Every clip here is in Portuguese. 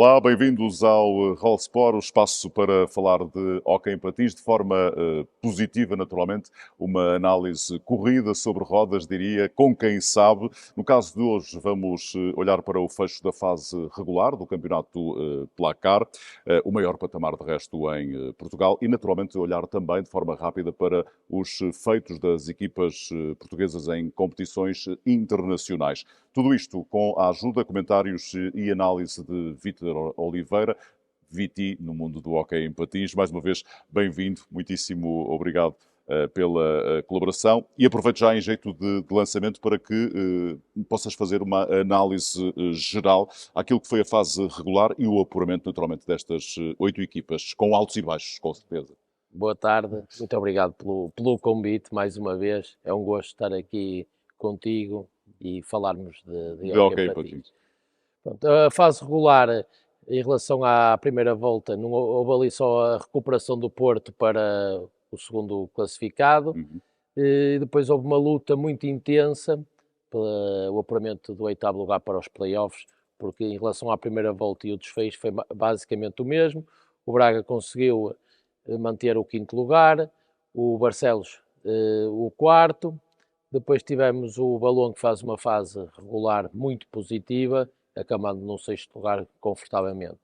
Olá, bem-vindos ao Roll Sport, o espaço para falar de hóquei em patins de forma positiva, naturalmente, uma análise corrida sobre rodas, diria, com quem sabe. No caso de hoje, vamos olhar para o fecho da fase regular do campeonato Placar, o maior patamar de resto em Portugal, e naturalmente olhar também de forma rápida para os feitos das equipas portuguesas em competições internacionais. Tudo isto com a ajuda, comentários e análise de Vítor Oliveira, Viti, no mundo do hóquei em patins. Mais uma vez, bem-vindo, muitíssimo obrigado pela colaboração. E aproveito já em jeito de lançamento para que possas fazer uma análise geral àquilo que foi a fase regular e o apuramento, naturalmente, destas 8 equipas, com altos e baixos, com certeza. Boa tarde, muito obrigado pelo convite mais uma vez. É um gosto estar aqui contigo e falarmos de De hóquei hóquei em em patins. patins. Pronto, a fase regular, em relação à primeira volta, não houve ali só a recuperação do Porto para o segundo classificado. Uhum. E depois houve uma luta muito intensa pelo apuramento do oitavo lugar para os playoffs, porque em relação à primeira volta e o desfecho foi basicamente o mesmo. O Braga conseguiu manter o quinto lugar, o Barcelos o quarto, depois tivemos o Balón que faz uma fase regular muito positiva, acabando no sexto lugar confortavelmente.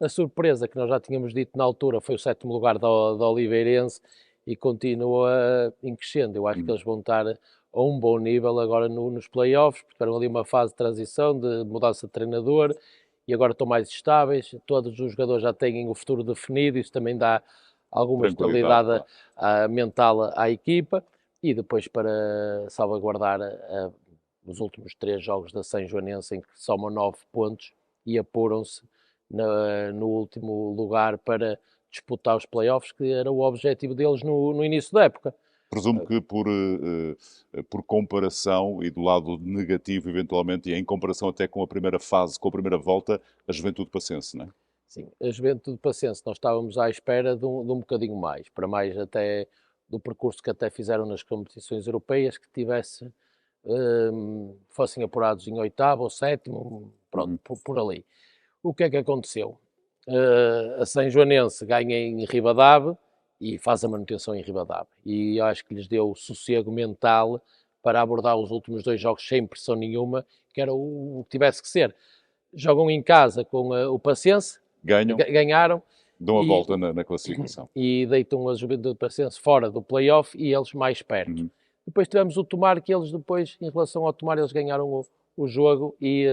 A surpresa que nós já tínhamos dito na altura foi o sétimo lugar da Oliveirense e continua em crescendo. Eu acho que eles vão estar a um bom nível agora nos playoffs, porque tiveram ali uma fase de transição, de mudança de treinador e agora estão mais estáveis. Todos os jogadores já têm o futuro definido, isso também dá alguma Tranquilidade, estabilidade claro. mental à equipa. E depois para salvaguardar os últimos 3 jogos da São Joanense, em que somam 9 pontos e apuram-se no último lugar para disputar os playoffs, que era o objetivo deles no início da época. Presumo que por comparação e do lado negativo, eventualmente, e em comparação até com a primeira fase, com a primeira volta, a Juventude Passense, não é? Sim, a Juventude Passense, nós estávamos à espera de um bocadinho mais, para mais até do percurso que até fizeram nas competições europeias, que tivesse, fossem apurados em oitavo ou sétimo, pronto, Uhum. por ali. O que é que aconteceu? A São Joanense ganha em Ribadave e faz a manutenção em Ribadave. E eu acho que lhes deu sossego mental para abordar os últimos 2 jogos sem pressão nenhuma, que era o que tivesse que ser. Jogam em casa com o Passense, Ganham, ganharam dão a volta na classificação. e deitam a Juventude Passense fora do play-off e eles mais perto. Uhum. Depois tivemos o Tomar, que eles depois, em relação ao Tomar, eles ganharam o jogo e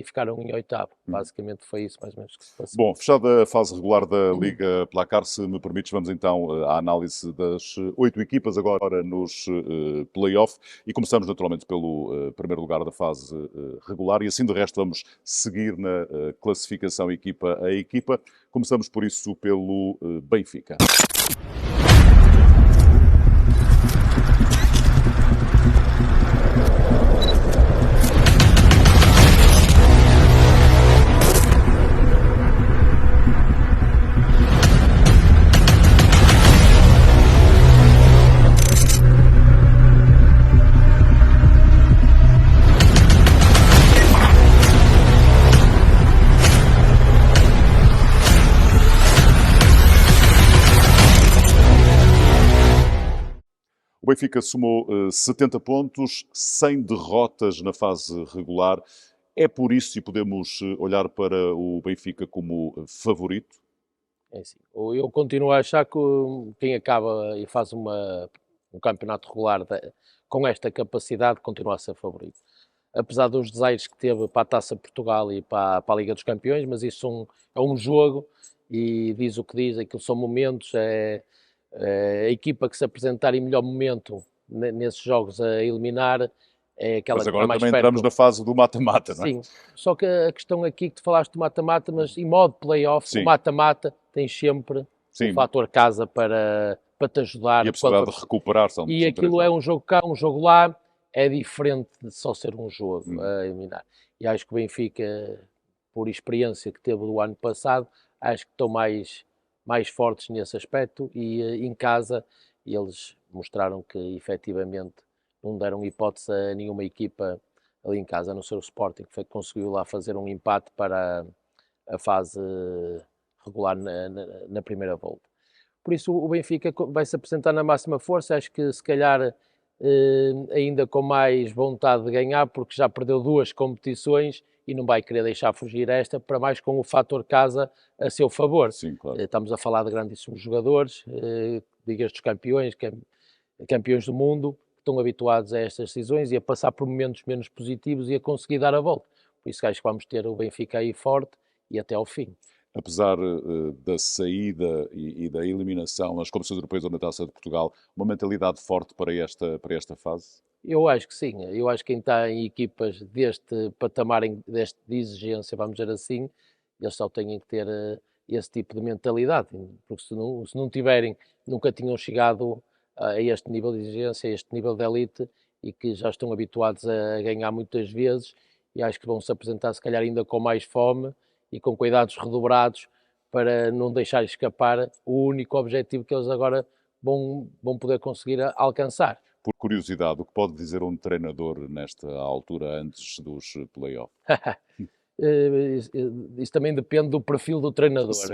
ficaram em oitavo. Basicamente foi isso mais ou menos que se passou. Bom, fechada a fase regular da Liga Placar, se me permites, vamos então à análise das 8 equipas agora nos play-off e começamos naturalmente pelo primeiro lugar da fase regular e assim de resto vamos seguir na classificação equipa a equipa. Começamos por isso pelo Benfica. O Benfica somou 70 pontos, 100 derrotas na fase regular. É por isso e podemos olhar para o Benfica como favorito? É assim. Eu continuo a achar que quem acaba e faz um campeonato regular com esta capacidade continua a ser favorito. Apesar dos desaires que teve para a Taça Portugal e para a Liga dos Campeões, mas isso é um jogo e diz o que diz, aquilo são momentos, a equipa que se apresentar em melhor momento nesses jogos a eliminar é aquela Mas que está agora mais também entramos perto. na fase do mata-mata, não é? Sim, só que a questão aqui que tu falaste do mata-mata, mas em modo playoff, o Sim, mata-mata tem sempre o sim. fator casa para te ajudar. E a possibilidade de recuperar são E três aquilo é jogos. um jogo cá, um jogo lá, é diferente de só ser um jogo Uhum. a eliminar. E acho que o Benfica, por experiência que teve do ano passado, acho que estão mais fortes nesse aspecto e em casa eles mostraram que efetivamente não deram hipótese a nenhuma equipa ali em casa, a não ser o Sporting, que conseguiu lá fazer um empate a fase regular na primeira volta. Por isso o Benfica vai se apresentar na máxima força, acho que se calhar ainda com mais vontade de ganhar, porque já perdeu 2 competições e não vai querer deixar fugir esta, para mais com o fator casa a seu favor. Sim, claro. Estamos a falar de grandíssimos jogadores, Ligas dos Campeões, campeões do mundo, que estão habituados a estas decisões e a passar por momentos menos positivos e a conseguir dar a volta. Por isso acho que vamos ter o Benfica aí forte e até ao fim. Apesar da saída e da eliminação nas competições europeias ou na Taça de Portugal, uma mentalidade forte para esta fase? Eu acho que sim. Eu acho que quem está em equipas deste patamar de exigência, vamos dizer assim, eles só têm que ter esse tipo de mentalidade, porque se não tiverem, nunca tinham chegado a este nível de exigência, a este nível de elite, e que já estão habituados a ganhar muitas vezes, e acho que vão se apresentar se calhar ainda com mais fome e com cuidados redobrados para não deixar escapar o único objetivo que eles agora vão poder conseguir alcançar. Por curiosidade, o que pode dizer um treinador nesta altura, antes dos play-offs? Isso também depende do perfil do treinador. Se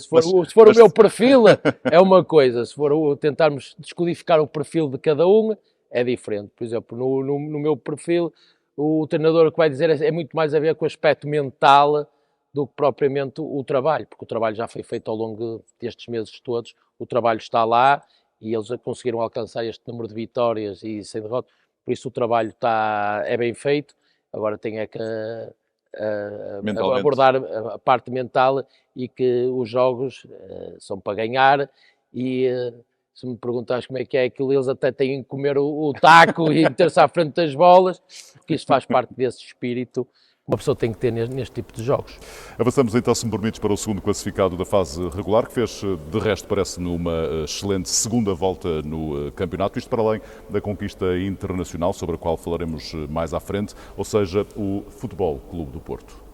for mas... o meu perfil, é uma coisa. Se for tentarmos descodificar o perfil de cada um, é diferente. Por exemplo, no meu perfil, o treinador que vai dizer é muito mais a ver com o aspecto mental do que propriamente o trabalho, porque o trabalho já foi feito ao longo destes meses todos, o trabalho está lá e eles conseguiram alcançar este número de vitórias e sem derrota, por isso o trabalho é bem feito. Agora tem é que abordar a parte mental e que os jogos são para ganhar e se me perguntares como é que é aquilo, eles até têm que comer o taco e meter-se à frente das bolas, porque isso faz parte desse espírito que uma pessoa tem que ter neste tipo de jogos. Avançamos então, se me permites, para o segundo classificado da fase regular, que fez, de resto, parece-me uma excelente segunda volta no campeonato, isto para além da conquista internacional, sobre a qual falaremos mais à frente, ou seja, o Futebol Clube do Porto.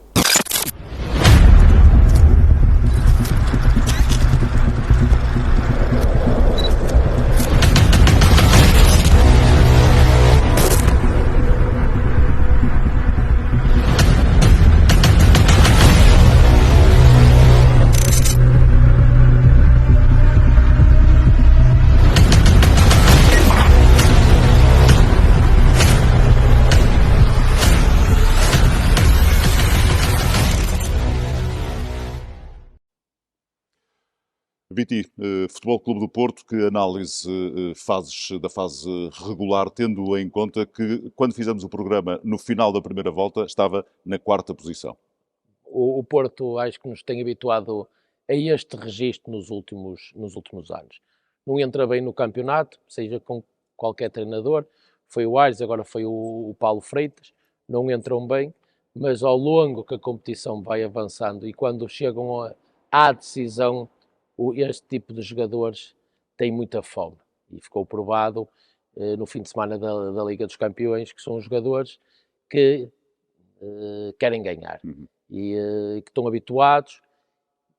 Viti, Futebol Clube do Porto, que análise fazes da fase regular, tendo em conta que, quando fizemos o programa no final da primeira volta, estava na 4ª posição? O Porto acho que nos tem habituado a este registro nos últimos anos. Não entra bem no campeonato, seja com qualquer treinador, foi o Aires, agora foi o Paulo Freitas, não entram bem, mas ao longo que a competição vai avançando e quando chegam à decisão, este tipo de jogadores tem muita fome. E ficou provado no fim de semana da Liga dos Campeões que são jogadores que querem ganhar e que estão habituados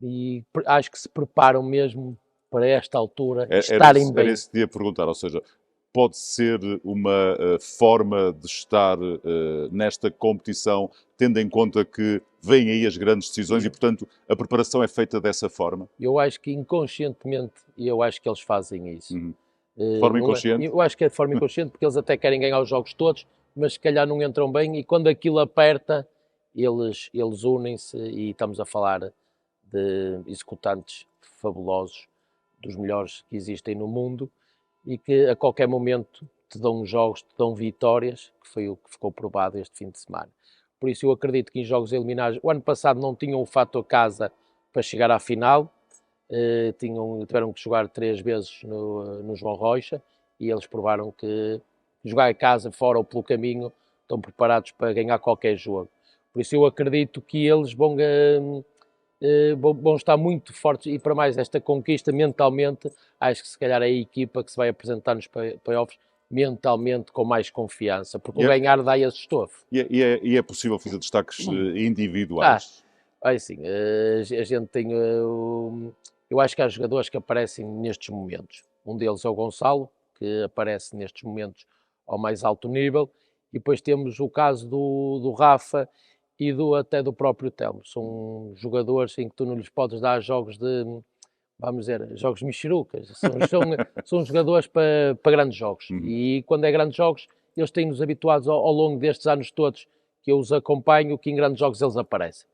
e acho que se preparam mesmo para esta altura estarem bem. Era esse que ia perguntar, ou seja, pode ser uma forma de estar nesta competição, tendo em conta que vêm aí as grandes decisões e, portanto, a preparação é feita dessa forma? Eu acho que inconscientemente, eu acho que eles fazem isso. De forma inconsciente? Eu acho que é de forma inconsciente, porque eles até querem ganhar os jogos todos, mas se calhar não entram bem e quando aquilo aperta, eles unem-se e estamos a falar de executantes fabulosos, dos melhores que existem no mundo e que a qualquer momento te dão jogos, te dão vitórias, que foi o que ficou provado este fim de semana. Por isso eu acredito que em jogos eliminados, o ano passado não tinham o fator casa para chegar à final, tiveram que jogar 3 vezes no João Rocha e eles provaram que jogar em casa, fora ou pelo caminho, estão preparados para ganhar qualquer jogo. Por isso eu acredito que eles vão estar muito fortes e para mais esta conquista mentalmente, acho que se calhar é a equipa que se vai apresentar nos playoffs mentalmente com mais confiança, porque o ganhar dá esse estofo. E é possível fazer destaques individuais? Assim, a gente tem... eu acho que há jogadores que aparecem nestes momentos. Um deles é o Gonçalo, que aparece nestes momentos ao mais alto nível, e depois temos o caso do Rafa, até do próprio Telmo. São jogadores em que tu não lhes podes dar jogos vamos dizer, jogos michurucas. São jogadores para grandes jogos. E quando é grandes jogos, eles têm-nos habituados ao longo destes anos todos que eu os acompanho, que em grandes jogos eles aparecem.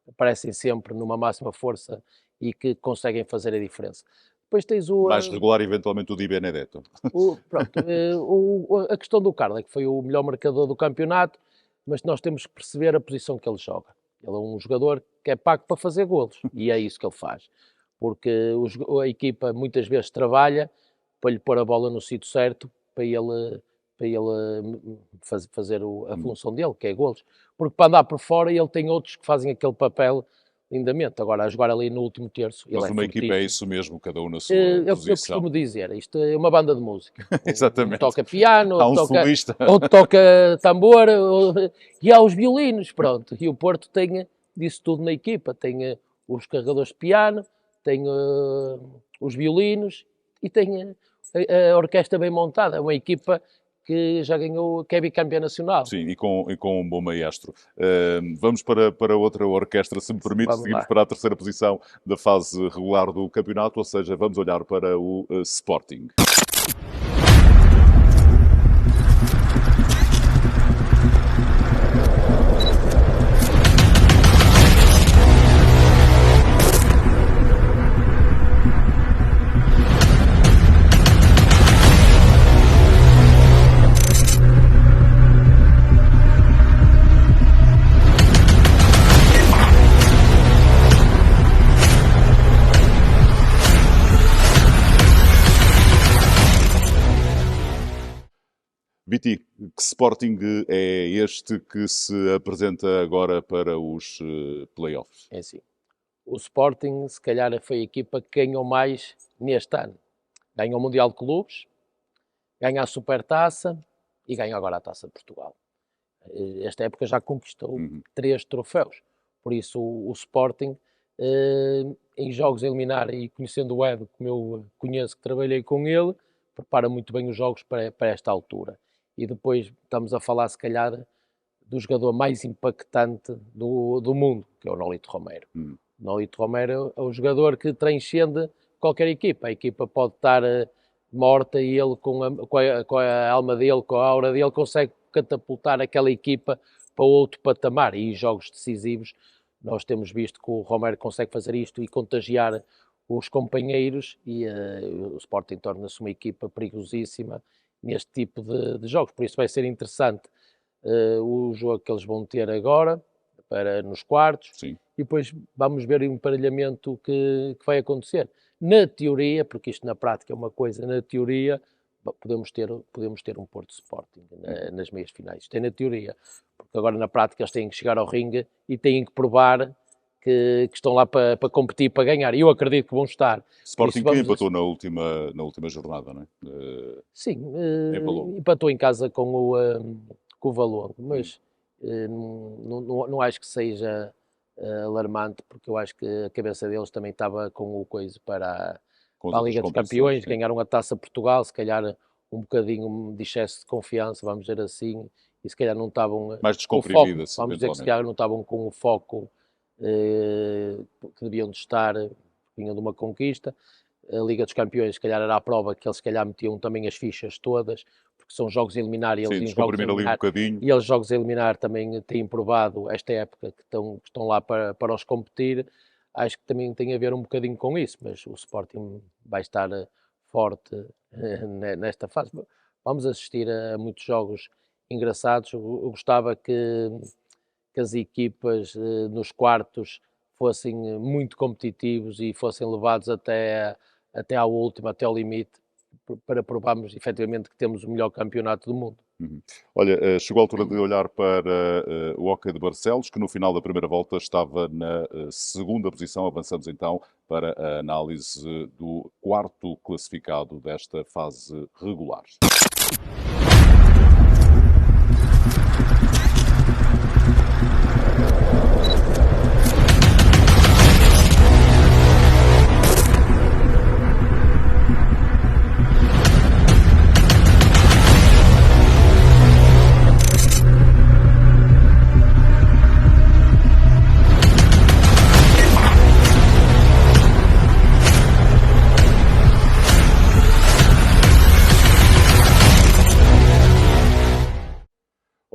Aparecem sempre numa máxima força e que conseguem fazer a diferença. Depois tens mais regular, eventualmente, o Di Benedetto. A questão do Carla, que foi o melhor marcador do campeonato, mas nós temos que perceber a posição que ele joga. Ele é um jogador que é pago para fazer golos, e é isso que ele faz. Porque a equipa muitas vezes trabalha para lhe pôr a bola no sítio certo, para ele fazer a função dele, que é golos. Porque para andar por fora ele tem outros que fazem aquele papel lindamente. Agora, a jogar ali no último terço... Mas numa equipa é isso mesmo, cada um na sua posição. Eu costumo dizer, isto é uma banda de música. Exatamente. Um toca piano, outro toca tambor, e há os violinos, pronto. E o Porto tem disso tudo na equipa. Tem os carregadores de piano, tem os violinos e tem a orquestra bem montada. É uma equipa que já ganhou, que é bicampeã nacional. Sim, e com um bom maestro. Vamos para outra orquestra, se me permite, seguimos para a terceira posição da fase regular do campeonato, ou seja, vamos olhar para o Sporting. Viti, que Sporting é este que se apresenta agora para os play-offs? É assim, o Sporting se calhar foi a equipa que ganhou mais neste ano. Ganhou o Mundial de Clubes, ganha a Supertaça e ganha agora a Taça de Portugal. Esta época já conquistou 3 troféus. Por isso o Sporting, em jogos a eliminar, e conhecendo o Edo, como eu conheço, que trabalhei com ele, prepara muito bem os jogos para esta altura. E depois estamos a falar, se calhar, do jogador mais impactante do mundo, que é o Nolito Romero. O Nolito Romero é o jogador que transcende qualquer equipa. A equipa pode estar morta e ele, com a alma dele, com a aura dele, consegue catapultar aquela equipa para outro patamar. E em jogos decisivos, nós temos visto que o Romero consegue fazer isto e contagiar os companheiros, e o Sporting torna-se uma equipa perigosíssima neste tipo de jogos. Por isso vai ser interessante o jogo que eles vão ter agora, nos quartos. Sim. E depois vamos ver o emparelhamento que vai acontecer. Na teoria, porque isto na prática é uma coisa, na teoria podemos ter um Porto Sporting nas meias finais. Isto é na teoria, porque agora na prática eles têm que chegar ao ringue e têm que provar que estão lá para competir, para ganhar. E eu acredito que vão estar. Sporting que empatou na última jornada, não é? Sim, empatou em casa com o Valongo, mas não acho que seja alarmante, porque eu acho que a cabeça deles também estava com o coisa para a Liga dos Campeões, sim. Ganharam a Taça Portugal, se calhar um bocadinho de excesso de confiança, vamos dizer assim, e se calhar não estavam mais descomprimidas, vamos dizer que se calhar não estavam com o foco que deviam de estar, vinham de uma conquista. A Liga dos Campeões, se calhar, era a prova que eles, se calhar, metiam também as fichas todas, porque são jogos a eliminar, e eles e eles jogos a eliminar também têm provado esta época que estão lá para os competir. Acho que também tem a ver um bocadinho com isso, mas o Sporting vai estar forte nesta fase. Vamos assistir a muitos jogos engraçados. Eu gostava que as equipas nos quartos fossem muito competitivos e fossem levados até ao último, até ao limite, para provarmos efetivamente que temos o melhor campeonato do mundo. Olha, chegou a altura de olhar para o Hockey de Barcelos, que no final da primeira volta estava na segunda posição. Avançamos então para a análise do quarto classificado desta fase regular.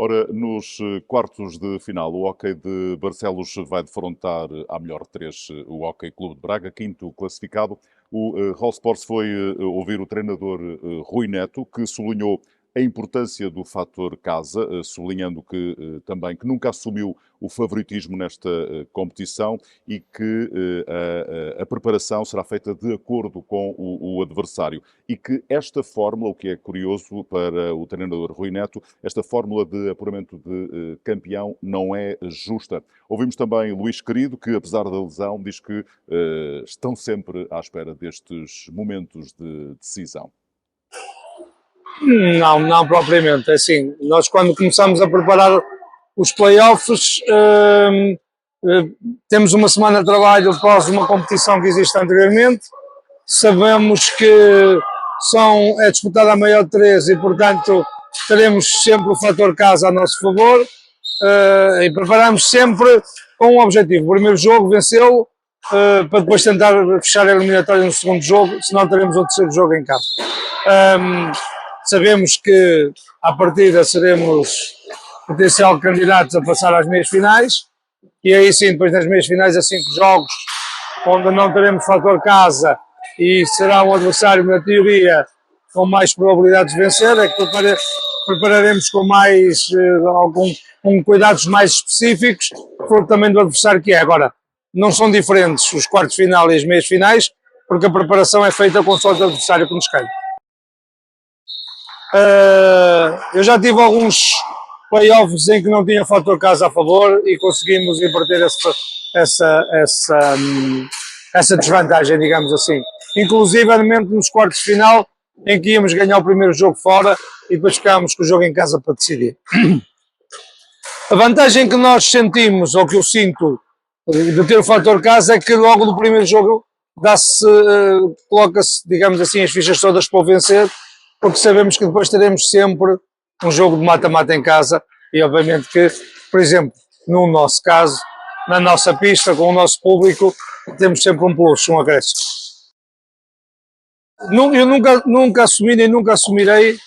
Ora, nos quartos de final, o Hóquei de Barcelos vai defrontar à melhor de três o Hóquei Clube de Braga, quinto classificado. O All Sports foi ouvir o treinador Rui Neto, que sublinhou a importância do fator casa, sublinhando que também que nunca assumiu o favoritismo nesta competição e que a preparação será feita de acordo com o adversário. E que esta fórmula, o que é curioso para o treinador Rui Neto, esta fórmula de apuramento de campeão não é justa. Ouvimos também Luís Querido, que apesar da lesão, diz que estão sempre à espera destes momentos de decisão. Não, não propriamente. Assim, nós quando começamos a preparar os playoffs, temos uma semana de trabalho após uma competição que existe anteriormente. Sabemos que é disputada a maior de três e, portanto, teremos sempre o fator casa a nosso favor e preparamos sempre com um objetivo. O primeiro jogo, vencê-lo, para depois tentar fechar a eliminatória no segundo jogo, senão teremos o terceiro jogo em casa. Sabemos que, à partida, seremos potencial candidatos a passar às meias finais, e aí sim, depois nas meias finais, há 5 jogos, onde não teremos fator casa, e será um adversário, na teoria, com mais probabilidades de vencer, é que prepararemos com mais, com cuidados mais específicos, porque também do adversário que é. Agora, não são diferentes os quartos de final e as meias finais, porque a preparação é feita com o adversário que nos cai. Eu já tive alguns playoffs em que não tinha fator casa a favor e conseguimos inverter essa desvantagem, digamos assim. Inclusivamente nos quartos de final, em que íamos ganhar o primeiro jogo fora e depois ficámos com o jogo em casa para decidir. A vantagem que nós sentimos, ou que eu sinto, de ter o fator casa, é que logo no primeiro jogo coloca-se, digamos assim, as fichas todas para o vencer, porque sabemos que depois teremos sempre um jogo de mata-mata em casa e obviamente que, por exemplo, no nosso caso, na nossa pista, com o nosso público, temos sempre um plus, um acréscimo. Eu nunca assumi nem nunca assumirei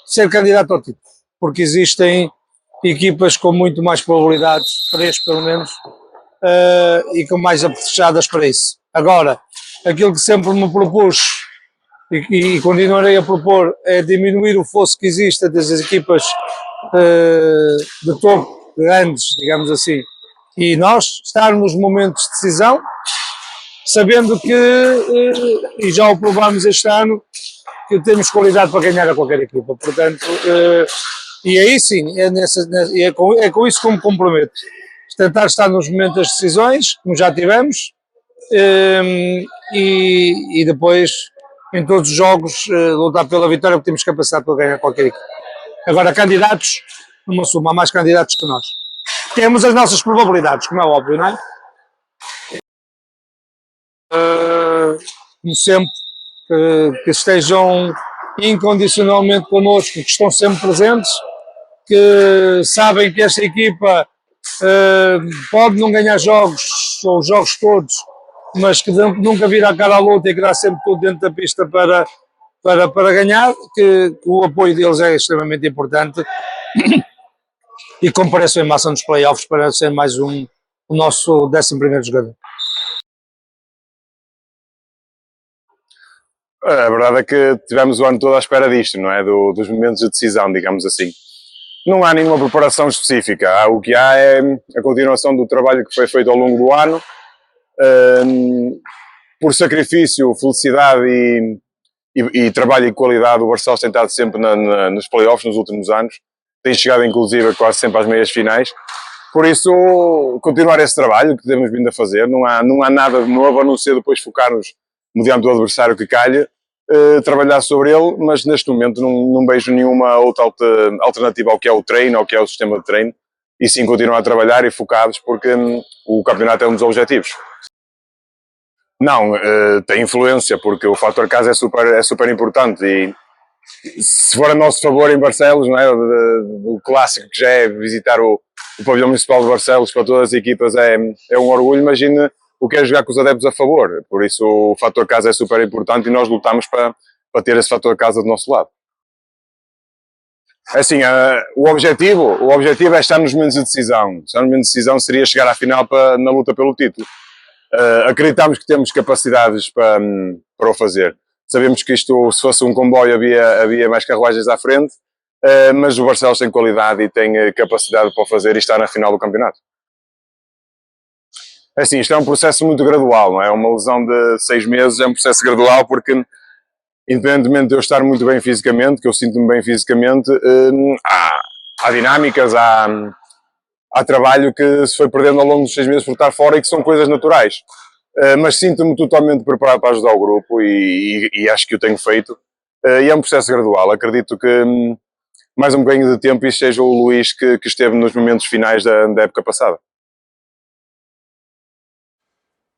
ser candidato ao título, porque existem equipas com muito mais probabilidades, 3 pelo menos, e com mais apetechadas para isso. Agora, aquilo que sempre me propus e continuarei a propor é diminuir o fosso que existe entre as equipas de topo, grandes, digamos assim, e nós estar nos momentos de decisão, sabendo que, e já o provámos este ano, que temos qualidade para ganhar a qualquer equipa. Portanto, e aí sim, é com isso que me comprometo. Tentar estar nos momentos das decisões, como já tivemos, e depois, em todos os jogos, lutar pela vitória, porque temos capacidade para ganhar qualquer equipa. Agora, candidatos, numa suma, há mais candidatos que nós. Temos as nossas probabilidades, como é óbvio, não é? Como sempre, que estejam incondicionalmente connosco, que estão sempre presentes, que sabem que esta equipa pode não ganhar jogos, ou os jogos todos, mas que nunca vira a cara à luta e que dá sempre tudo dentro da pista para ganhar, que o apoio deles é extremamente importante e compareçam em massa nos playoffs para ser mais o nosso 11º jogador. A verdade é que tivemos o ano todo à espera disto, não é? Dos momentos de decisão, digamos assim. Não há nenhuma preparação específica. O que há é a continuação do trabalho que foi feito ao longo do ano. Por sacrifício, felicidade e trabalho e qualidade, o Barcelos tem estado sempre nos playoffs nos últimos anos. Tem chegado, inclusive, quase sempre às meias finais. Por isso, continuar esse trabalho que temos vindo a fazer. Não há nada de novo, a não ser depois focar-nos mediante o adversário que calha, trabalhar sobre ele, mas neste momento não vejo nenhuma outra alternativa ao que é o treino, ao que é o sistema de treino, e sim continuar a trabalhar e focados, porque o campeonato é um dos objetivos. Não, tem influência, porque o fator casa é super importante, e se for a nosso favor em Barcelos, não é? O clássico que já é visitar o pavilhão municipal de Barcelos para todas as equipas é um orgulho. Imagina o que é jogar com os adeptos a favor, por isso o fator casa é super importante e nós lutamos para ter esse fator casa do nosso lado. Assim, o objetivo é estar nos momentos de decisão. Estar nos momentos de decisão seria chegar à final na luta pelo título. Acreditamos que temos capacidades para o fazer. Sabemos que isto, se fosse um comboio, havia mais carruagens à frente, mas o Barcelos tem qualidade e tem capacidade para o fazer e estar na final do campeonato. Assim, isto é um processo muito gradual, não é? Uma lesão de 6 meses é um processo gradual porque, independentemente de eu estar muito bem fisicamente, que eu sinto-me bem fisicamente, há dinâmicas, há trabalho que se foi perdendo ao longo dos 6 meses por estar fora e que são coisas naturais. Mas sinto-me totalmente preparado para ajudar o grupo e acho que o tenho feito. E é um processo gradual. Acredito que mais um bocadinho de tempo e seja o Luís que esteve nos momentos finais da época passada.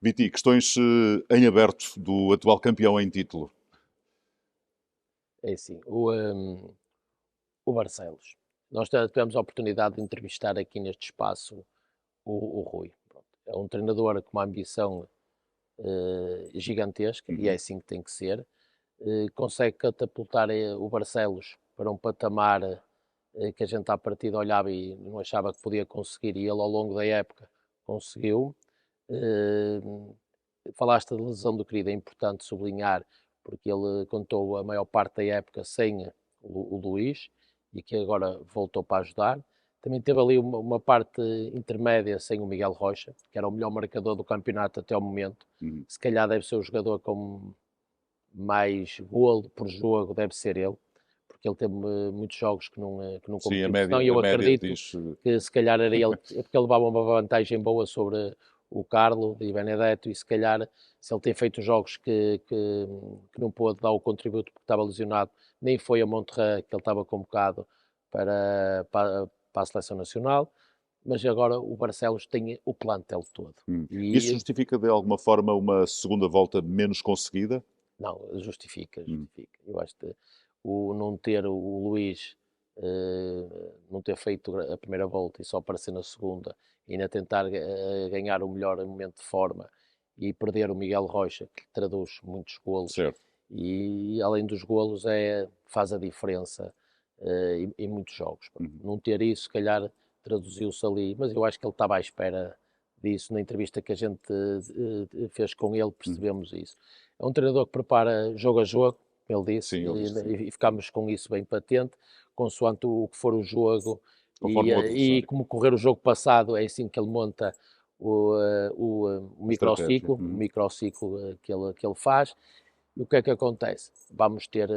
Viti, questões em aberto do atual campeão em título. É assim, o Barcelos. Nós tivemos a oportunidade de entrevistar aqui neste espaço o Rui. Pronto. É um treinador com uma ambição gigantesca, e é assim que tem que ser. Consegue catapultar o Barcelos para um patamar que a gente à partida olhava e não achava que podia conseguir, e ele ao longo da época conseguiu. Falaste da lesão do querido, é importante sublinhar, porque ele contou a maior parte da época sem o Luís, e que agora voltou para ajudar. Também teve ali uma parte intermédia sem o Miguel Rocha, que era o melhor marcador do campeonato até ao momento. Se calhar deve ser o jogador com mais golo por jogo, deve ser ele, porque ele teve muitos jogos que não competiu. Sim, a média, eu acredito diz... que se calhar era ele, porque ele levava uma vantagem boa sobre o Carlo e Benedetto, e se calhar, se ele tem feito jogos que não pôde dar o contributo porque estava lesionado, nem foi a Monterrey que ele estava convocado para a Seleção Nacional, mas agora o Barcelos tem o plantel todo. E isso justifica de alguma forma uma segunda volta menos conseguida? Não, justifica. Eu acho que não ter o Luís, não ter feito a primeira volta e só aparecer na segunda, e ainda tentar ganhar o melhor momento de forma, e perder o Miguel Rocha, que traduz muitos golos, certo. E além dos golos faz a diferença em muitos jogos. Não ter isso, se calhar, traduziu-se ali, mas eu acho que ele estava à espera disso. Na entrevista que a gente fez com ele, percebemos isso. É um treinador que prepara jogo a jogo, ele disse, sim, e ficámos com isso bem patente, consoante o que for o jogo, e como correr o jogo passado, é assim que ele monta o microciclo, que ele faz. E o que é que acontece? Vamos ter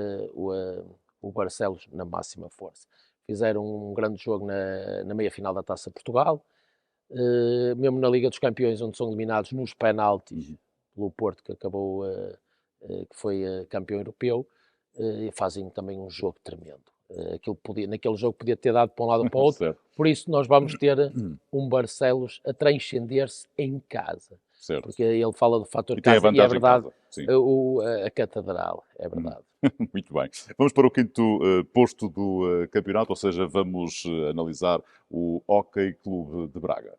o Barcelos na máxima força. Fizeram um grande jogo na meia-final da Taça Portugal, mesmo na Liga dos Campeões, onde são eliminados nos penaltis pelo Porto, que acabou, que foi campeão europeu, fazem também um jogo tremendo. Naquele jogo podia ter dado para um lado ou para o outro, por isso nós vamos ter um Barcelos a transcender-se em casa. Certo. Porque ele fala do fator casa, e é verdade, a catedral, é verdade. Muito bem. Vamos para o quinto posto do campeonato, ou seja, vamos analisar o Hóquei Clube de Braga.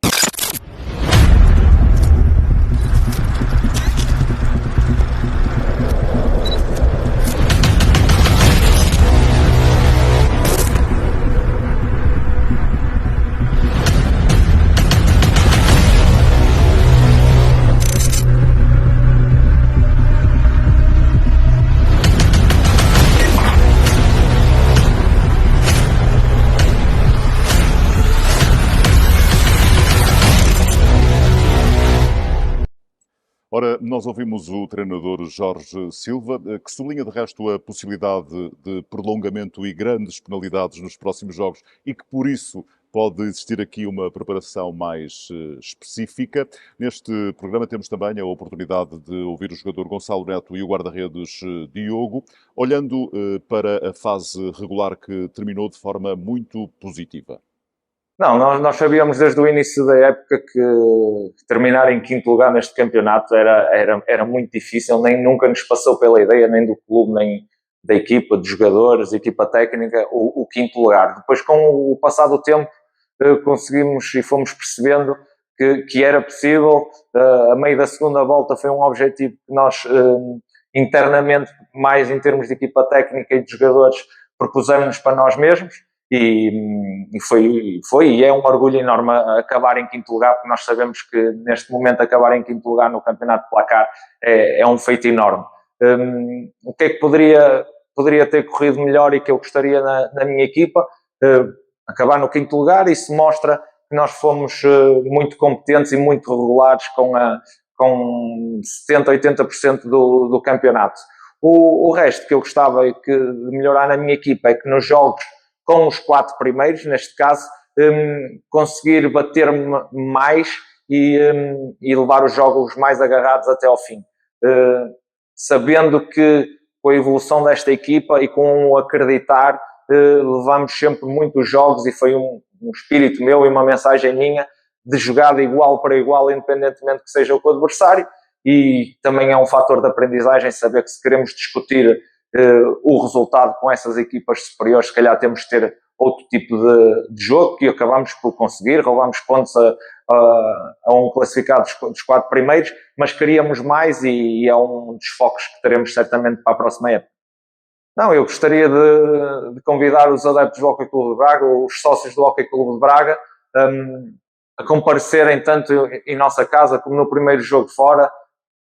Ora, nós ouvimos o treinador Jorge Silva, que sublinha de resto a possibilidade de prolongamento e grandes penalidades nos próximos jogos e que por isso pode existir aqui uma preparação mais específica. Neste programa temos também a oportunidade de ouvir o jogador Gonçalo Neto e o guarda-redes Diogo, olhando para a fase regular que terminou de forma muito positiva. Não, nós sabíamos desde o início da época que terminar em quinto lugar neste campeonato era muito difícil, nem nunca nos passou pela ideia, nem do clube, nem da equipa, de jogadores, equipa técnica, o quinto lugar. Depois, com o passar do tempo, conseguimos e fomos percebendo que era possível. A meio da segunda volta foi um objetivo que nós, internamente, mais em termos de equipa técnica e de jogadores, propusemos-nos para nós mesmos. e foi e é um orgulho enorme acabar em quinto lugar, porque nós sabemos que neste momento acabar em quinto lugar no campeonato de placar é um feito enorme. O que é que poderia ter corrido melhor e que eu gostaria na minha equipa? Acabar no quinto lugar. Isso mostra que nós fomos muito competentes e muito regulares com 70-80% do campeonato. O resto que eu gostava de melhorar na minha equipa é que nos jogos com os 4 primeiros, neste caso, conseguir bater-me mais e levar os jogos mais agarrados até ao fim. Sabendo que com a evolução desta equipa e com o acreditar, levamos sempre muitos jogos e foi um espírito meu e uma mensagem minha de jogar de igual para igual, independentemente que seja o adversário, e também é um fator de aprendizagem saber que se queremos discutir o resultado com essas equipas superiores, se calhar temos de ter outro tipo de jogo, que acabamos por conseguir, roubamos pontos a um classificado dos 4 primeiros, mas queríamos mais e é um dos focos que teremos certamente para a próxima época. Não, eu gostaria de convidar os adeptos do Hóquei Clube de Braga, os sócios do Hóquei Clube de Braga, a comparecerem tanto em nossa casa como no primeiro jogo fora.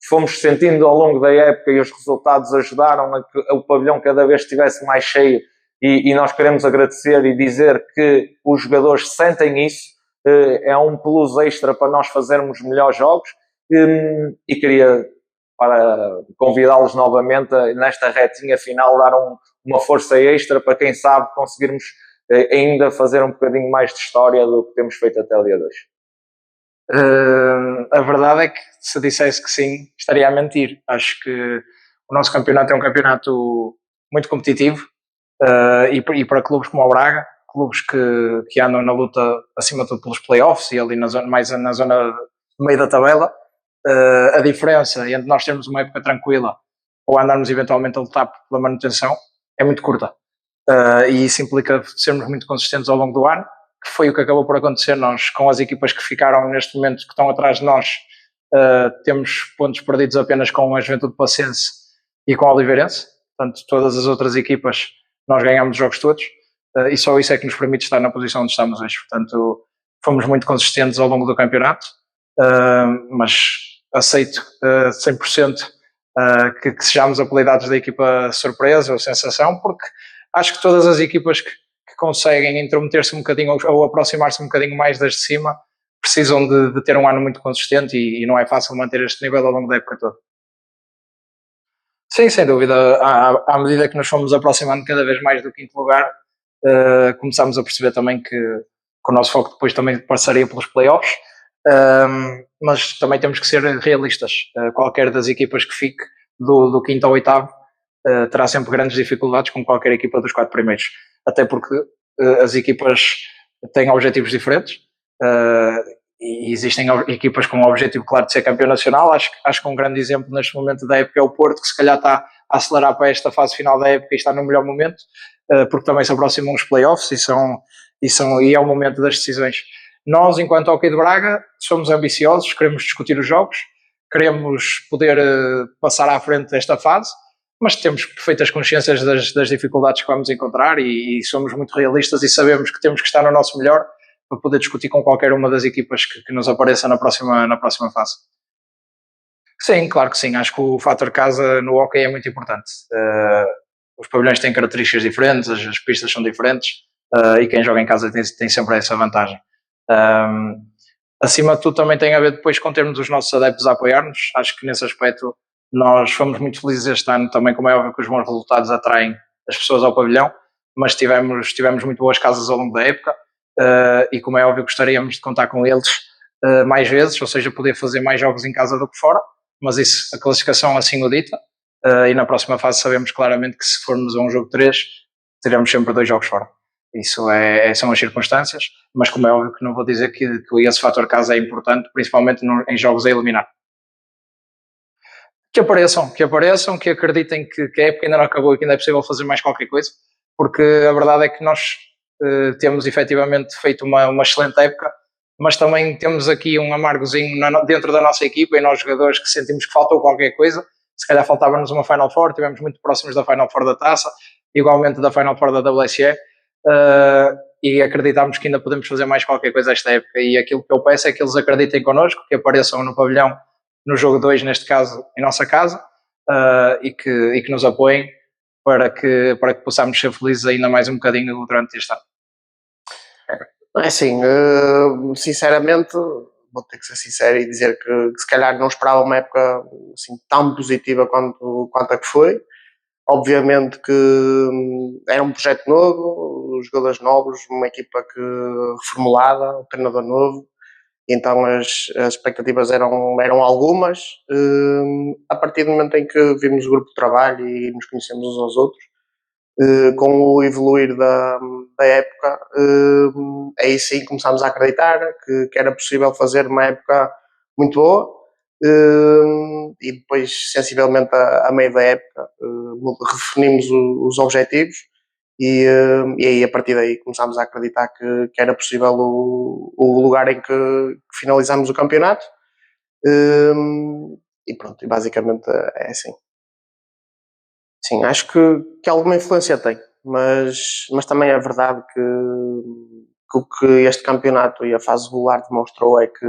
Fomos sentindo ao longo da época e os resultados ajudaram a que o pavilhão cada vez estivesse mais cheio e nós queremos agradecer e dizer que os jogadores sentem isso, é um plus extra para nós fazermos melhores jogos e queria para convidá-los novamente nesta retinha final, dar uma força extra para quem sabe conseguirmos ainda fazer um bocadinho mais de história do que temos feito até o dia de hoje. A verdade é que se dissesse que sim, estaria a mentir. Acho que o nosso campeonato é um campeonato muito competitivo e para clubes como o Braga, clubes que andam na luta acima de tudo pelos playoffs e ali mais na zona do meio da tabela, a diferença entre nós termos uma época tranquila ou andarmos eventualmente a lutar pela manutenção é muito curta, e isso implica sermos muito consistentes ao longo do ano, que foi o que acabou por acontecer. Nós, com as equipas que ficaram neste momento, que estão atrás de nós, temos pontos perdidos apenas com a Juventude Passense e com a Oliveirense. Portanto, todas as outras equipas nós ganhamos os jogos todos, e só isso é que nos permite estar na posição onde estamos hoje. Portanto, fomos muito consistentes ao longo do campeonato, mas aceito 100% que sejamos apelidados da equipa surpresa ou sensação, porque acho que todas as equipas que conseguem intrometer-se um bocadinho ou aproximar-se um bocadinho mais das de cima precisam de ter um ano muito consistente e não é fácil manter este nível ao longo da época toda. Sim, sem dúvida. À medida que nos fomos aproximando cada vez mais do quinto lugar, começámos a perceber também que o nosso foco depois também passaria pelos playoffs, mas também temos que ser realistas. Qualquer das equipas que fique do quinto ao oitavo terá sempre grandes dificuldades com qualquer equipa dos 4 primeiros, até porque as equipas têm objetivos diferentes, e existem equipas com o objetivo claro de ser campeão nacional. Acho que um grande exemplo neste momento da época é o Porto, que se calhar está a acelerar para esta fase final da época e está no melhor momento, porque também se aproximam os playoffs e é o momento das decisões. Nós, enquanto Hóquei de Braga, somos ambiciosos, queremos discutir os jogos, queremos poder passar à frente desta fase, mas temos perfeitas consciências das dificuldades que vamos encontrar e somos muito realistas e sabemos que temos que estar no nosso melhor para poder discutir com qualquer uma das equipas que nos apareça na próxima fase. Sim, claro que sim. Acho que o fator casa no hóquei é muito importante. Os pavilhões têm características diferentes, as pistas são diferentes, e quem joga em casa tem sempre essa vantagem. Acima de tudo também tem a ver depois com termos os nossos adeptos a apoiar-nos. Acho que nesse aspecto nós fomos muito felizes este ano também, como é óbvio que os bons resultados atraem as pessoas ao pavilhão, mas tivemos muito boas casas ao longo da época, e como é óbvio gostaríamos de contar com eles mais vezes, ou seja, poder fazer mais jogos em casa do que fora, mas isso, a classificação assim o dita, e na próxima fase sabemos claramente que se formos a um jogo 3, teremos sempre 2 jogos fora. Isso são as circunstâncias, mas como é óbvio que não vou dizer que esse fator casa é importante, principalmente em jogos a eliminar. Que apareçam, que acreditem que a época ainda não acabou e que ainda é possível fazer mais qualquer coisa, porque a verdade é que nós temos efetivamente feito uma excelente época, mas também temos aqui um amargozinho dentro da nossa equipa e nós jogadores que sentimos que faltou qualquer coisa. Se calhar faltava-nos uma Final Four, estivemos muito próximos da Final Four da Taça, igualmente da Final Four da WSE, e acreditamos que ainda podemos fazer mais qualquer coisa esta época, e aquilo que eu peço é que eles acreditem connosco, que apareçam no pavilhão no jogo 2, neste caso em nossa casa, e que nos apoiem para que possamos ser felizes ainda mais um bocadinho durante este ano. É assim, sinceramente, vou ter que ser sincero e dizer que se calhar não esperava uma época assim, tão positiva quanto a que foi. Obviamente que era um projeto novo, os jogadores novos, uma equipa reformulada, um treinador novo, e então as expectativas eram algumas. A partir do momento em que vimos o grupo de trabalho e nos conhecemos uns aos outros, com o evoluir da época, aí sim começámos a acreditar que era possível fazer uma época muito boa. E depois, sensivelmente a meio da época, redefinimos os objetivos e aí a partir daí começámos a acreditar que era possível o lugar em que finalizámos o campeonato. E pronto, e basicamente é assim. Sim, acho que alguma influência tem, mas também é verdade que o que este campeonato e a fase regular demonstrou é que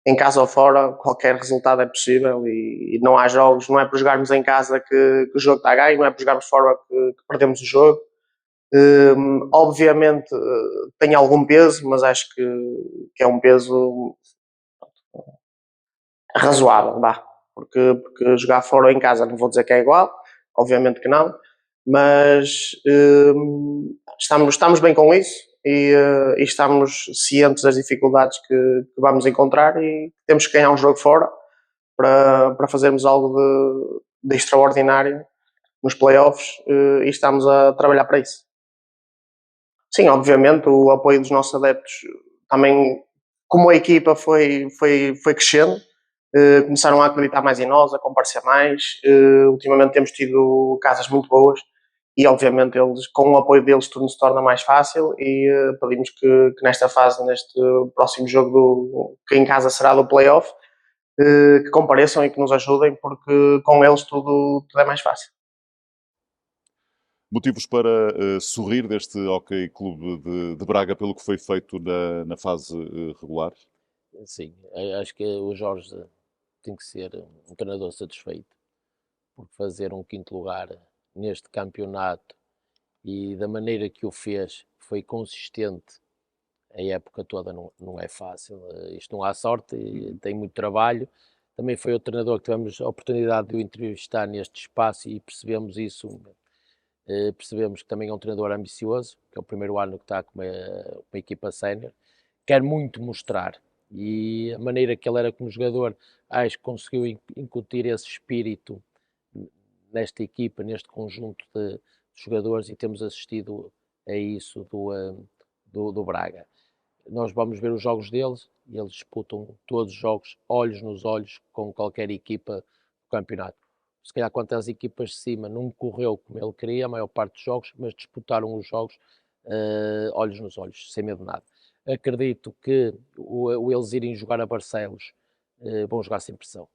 em casa ou fora qualquer resultado é possível e não há jogos, não é por jogarmos em casa que o jogo está a ganho, não é por jogarmos fora que perdemos o jogo. Obviamente tem algum peso, mas acho que é um peso razoável, vá. Porque jogar fora ou em casa não vou dizer que é igual, obviamente que não, mas estamos bem com isso e estamos cientes das dificuldades que vamos encontrar e temos que ganhar um jogo fora para fazermos algo de extraordinário nos playoffs e estamos a trabalhar para isso. Sim, obviamente o apoio dos nossos adeptos também, como a equipa foi crescendo, começaram a acreditar mais em nós, a comparecer mais. Ultimamente temos tido casas muito boas e obviamente eles, com o apoio deles tudo se torna mais fácil e pedimos que nesta fase, neste próximo jogo que em casa será do playoff, que compareçam e que nos ajudem, porque com eles tudo é mais fácil. Motivos para sorrir deste Hockey Clube de Braga pelo que foi feito na fase regular? Sim, acho que o Jorge tem que ser um treinador satisfeito por fazer um quinto lugar neste campeonato e da maneira que o fez, foi consistente. A época toda não é fácil, isto não há sorte, tem muito trabalho. Também foi o treinador que tivemos a oportunidade de o entrevistar neste espaço e percebemos isso. Percebemos que também é um treinador ambicioso, que é o primeiro ano que está com uma equipa sénior, quer muito mostrar e a maneira que ele era como jogador, acho que conseguiu incutir esse espírito nesta equipa, neste conjunto de jogadores e temos assistido a isso do Braga. Nós vamos ver os jogos deles e eles disputam todos os jogos olhos nos olhos com qualquer equipa do campeonato. Se calhar quanto às equipas de cima não correu como ele queria a maior parte dos jogos, mas disputaram os jogos olhos nos olhos, sem medo de nada. Acredito que eles irem jogar a Barcelos vão jogar sem pressão,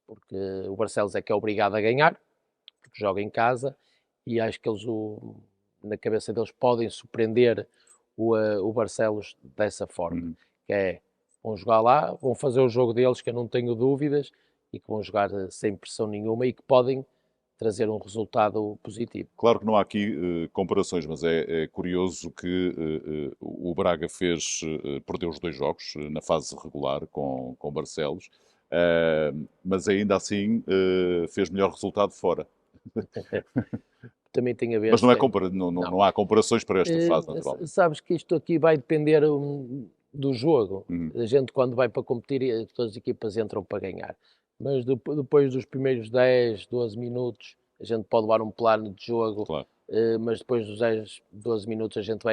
porque o Barcelos é que é obrigado a ganhar, porque joga em casa, e acho que eles, na cabeça deles, podem surpreender o Barcelos dessa forma, que é, vão jogar lá, vão fazer o jogo deles, que eu não tenho dúvidas, e que vão jogar sem pressão nenhuma e que podem trazer um resultado positivo. Claro que não há aqui comparações, mas é curioso que o Braga perdeu os 2 jogos na fase regular com Barcelos, mas ainda assim fez melhor resultado fora. Também tem a ver... Mas não há comparações para esta fase, naturalmente. Sabes que isto aqui vai depender do jogo. A gente, quando vai para competir, todas as equipas entram para ganhar. Mas depois dos primeiros 10, 12 minutos, a gente pode levar um plano de jogo, claro. Mas depois dos 10, 12 minutos a gente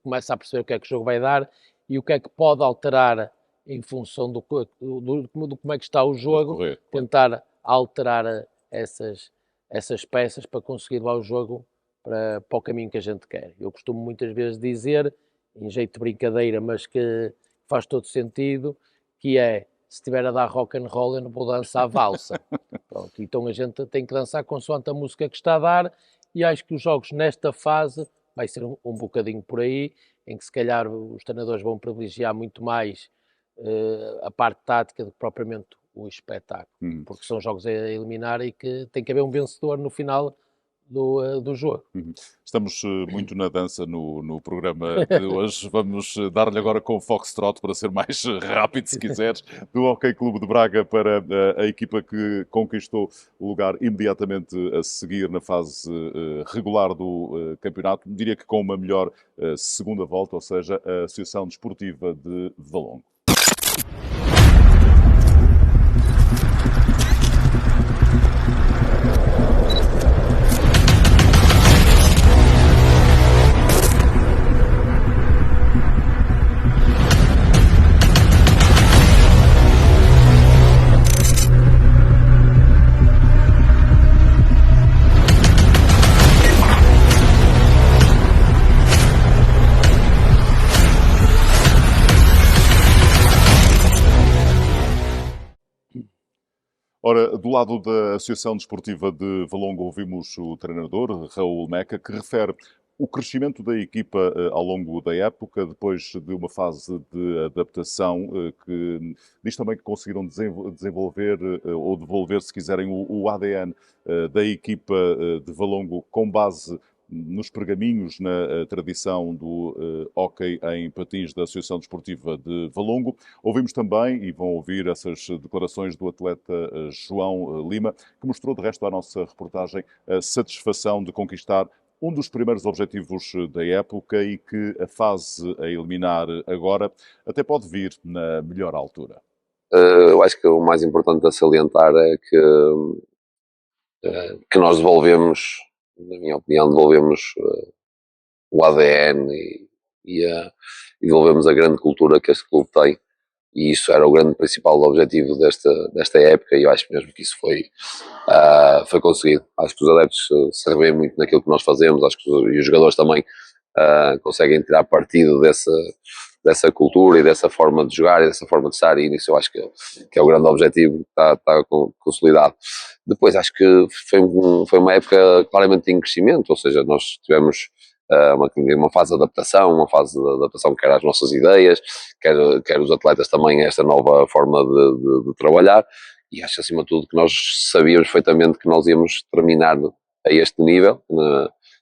começa a perceber o que é que o jogo vai dar e o que é que pode alterar em função do como é que está o jogo, tentar alterar essas peças para conseguir levar o jogo para o caminho que a gente quer. Eu costumo muitas vezes dizer, em jeito de brincadeira, mas que faz todo sentido, que é, se estiver a dar rock and roll, eu não vou dançar valsa. Pronto, então a gente tem que dançar consoante a música que está a dar, e acho que os jogos nesta fase vai ser um bocadinho por aí, em que se calhar os treinadores vão privilegiar muito mais a parte tática do que propriamente o espetáculo, porque são jogos a eliminar e que tem que haver um vencedor no final do jogo. Estamos muito na dança no programa de hoje. Vamos dar-lhe agora com o Foxtrot, para ser mais rápido, se quiseres, do Hockey Clube de Braga para a equipa que conquistou o lugar imediatamente a seguir na fase regular do campeonato. Diria que com uma melhor segunda volta, ou seja, a Associação Desportiva de Valongo. Ora, do lado da Associação Desportiva de Valongo, ouvimos o treinador, Raul Meca, que refere o crescimento da equipa ao longo da época, depois de uma fase de adaptação, que diz também que conseguiram desenvolver ou devolver, se quiserem, o ADN da equipa de Valongo com base nos pergaminhos, na tradição do hóquei em patins da Associação Desportiva de Valongo. Ouvimos também, e vão ouvir essas declarações do atleta João Lima, que mostrou, de resto, à nossa reportagem a satisfação de conquistar um dos primeiros objetivos da época e que a fase a eliminar agora até pode vir na melhor altura. Eu acho que o mais importante a salientar é que nós devolvemos, na minha opinião, o ADN e devolvemos a grande cultura que este clube tem, e isso era o grande principal objetivo desta época, e eu acho mesmo que isso foi conseguido. Acho que os adeptos se revêem muito naquilo que nós fazemos, acho que os jogadores também conseguem tirar partido dessa cultura e dessa forma de jogar e dessa forma de estar, e isso eu acho que é o grande objetivo que está consolidado. Depois acho que foi uma época claramente em crescimento, ou seja, nós tivemos uma fase de adaptação, quer às nossas ideias, quer os atletas também a esta nova forma de trabalhar, e acho acima de tudo que nós sabíamos perfeitamente que nós íamos terminar a este nível,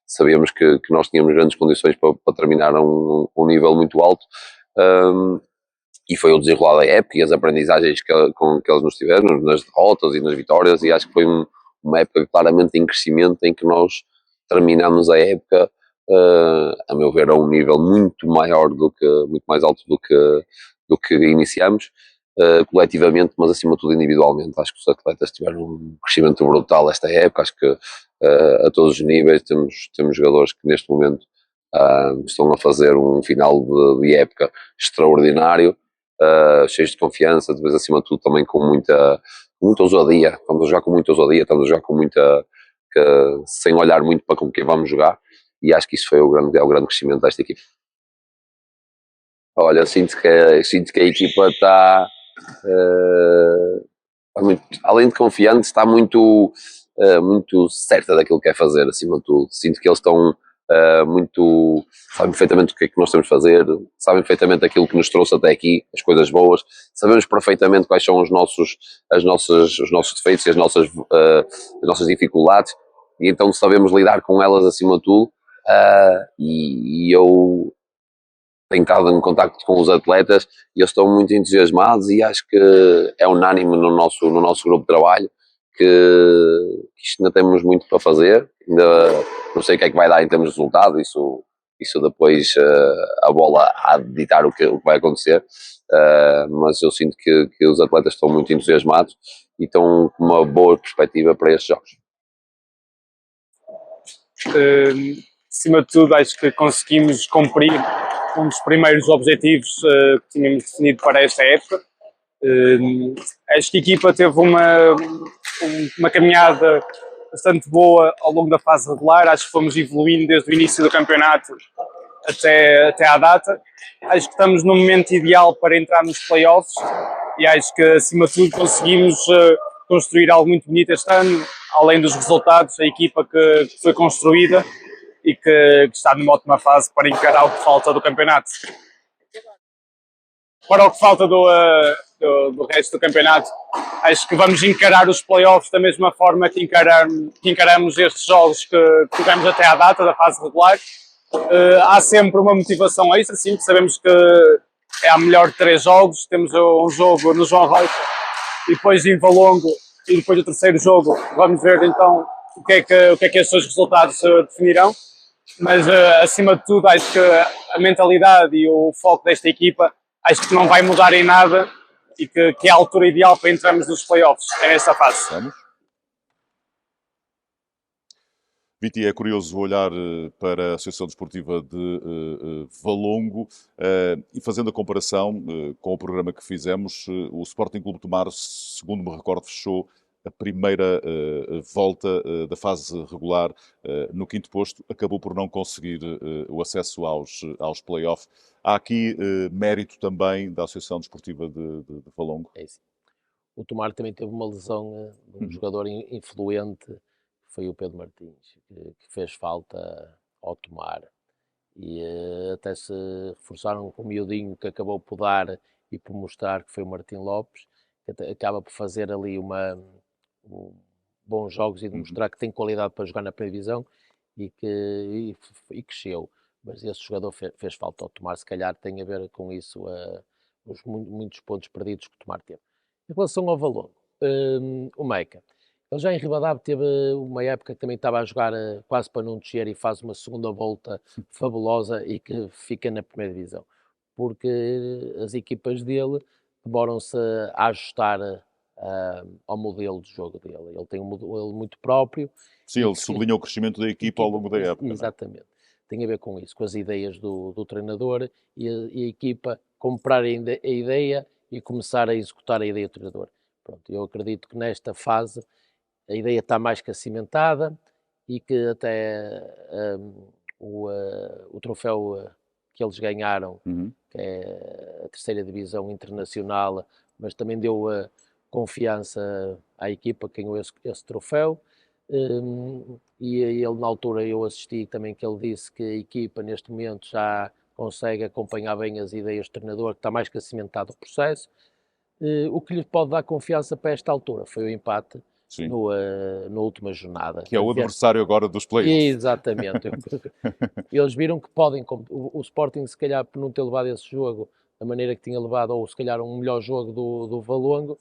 sabíamos que nós tínhamos grandes condições para terminar a um nível muito alto, e foi o desenrolar da época e as aprendizagens que eles nos tiveram, nas derrotas e nas vitórias, e acho que foi uma época claramente em crescimento, em que nós terminamos a época, a meu ver, a um nível muito mais alto do que iniciamos, coletivamente, mas acima de tudo individualmente. Acho que os atletas tiveram um crescimento brutal esta época, acho que a todos os níveis temos jogadores que neste momento estão a fazer um final de época extraordinário, cheios de confiança, depois acima de tudo também com muita ousadia. Estamos a jogar com muita ousadia, estamos a jogar com sem olhar muito para com quem vamos jogar, e acho que isso é o grande crescimento desta equipa. Olha, sinto que a equipa está muito, além de confiante, está muito certa daquilo que quer fazer, acima de tudo. Sinto que eles estão sabem perfeitamente o que é que nós temos de fazer, sabem perfeitamente aquilo que nos trouxe até aqui, as coisas boas, sabemos perfeitamente quais são os nossos defeitos e as nossas dificuldades, e então sabemos lidar com elas acima de tudo, e eu tenho estado em contacto com os atletas e eles estão muito entusiasmados, e acho que é unânime no nosso grupo de trabalho que isto ainda temos muito para fazer, ainda não sei o que é que vai dar em termos de resultado, isso depois a bola há de ditar o que vai acontecer, mas eu sinto que os atletas estão muito entusiasmados e estão com uma boa perspectiva para estes jogos. Acima de tudo, acho que conseguimos cumprir um dos primeiros objetivos que tínhamos definido para esta época. Acho que a equipa teve uma caminhada bastante boa ao longo da fase regular. Acho que fomos evoluindo desde o início do campeonato até à data. Acho que estamos no momento ideal para entrar nos playoffs, e acho que acima de tudo conseguimos construir algo muito bonito este ano, além dos resultados, a equipa que foi construída e que está numa ótima fase para encarar o que falta do campeonato. Para o que falta do resto do campeonato, acho que vamos encarar os playoffs da mesma forma que encaramos estes jogos que tivemos até à data da fase regular. Há sempre uma motivação extra, sim, sabemos que é a melhor de 3 jogos, temos um jogo no João Rocha e depois em Valongo, e depois o terceiro jogo vamos ver então o que é que estes dois resultados definirão, mas acima de tudo acho que a mentalidade e o foco desta equipa acho que não vai mudar em nada e que é a altura ideal para entrarmos nos playoffs, é nessa fase. Vamos. Viti, é curioso olhar para a Associação Desportiva de Valongo e fazendo a comparação com o programa que fizemos, o Sporting Clube de Tomar, segundo me recordo, fechou a primeira volta da fase regular no 5º posto, acabou por não conseguir o acesso aos play-off. Há aqui mérito também da Associação Desportiva de Valongo? É isso. O Tomar também teve uma lesão de um jogador influente, foi o Pedro Martins, que fez falta ao Tomar. E até se reforçaram com o miudinho que acabou por dar e por mostrar que foi o Martim Lopes, que acaba por fazer ali bons jogos e demonstrar que tem qualidade para jogar na primeira divisão e que cresceu. Mas esse jogador fez falta ao Tomar, se calhar tem a ver com isso os muitos pontos perdidos que o Tomar teve. Em relação ao Valongo, o Meca, ele já em Ribadavia teve uma época que também estava a jogar quase para não descer e faz uma segunda volta fabulosa e que fica na primeira divisão. Porque as equipas dele demoram-se a ajustar ao modelo de jogo dele. Ele tem um modelo muito próprio. Sim, ele sublinha o crescimento da equipa ao longo da época. Exatamente. Tem a ver com isso, com as ideias do treinador e a equipa comprar a ideia e começar a executar a ideia do treinador. Pronto, eu acredito que nesta fase a ideia está mais que cimentada e que até o troféu que eles ganharam, que é a 3ª divisão internacional, mas também deu confiança à equipa que ganhou esse troféu. E ele, na altura, eu assisti também que ele disse que a equipa neste momento já consegue acompanhar bem as ideias do treinador, que está mais que cimentado o processo. O que lhe pode dar confiança para esta altura foi o empate na última jornada. Que é o adversário agora dos playoffs. Exatamente. Eles viram que podem, o Sporting se calhar por não ter levado esse jogo da maneira que tinha levado, ou se calhar um melhor jogo do Valongo,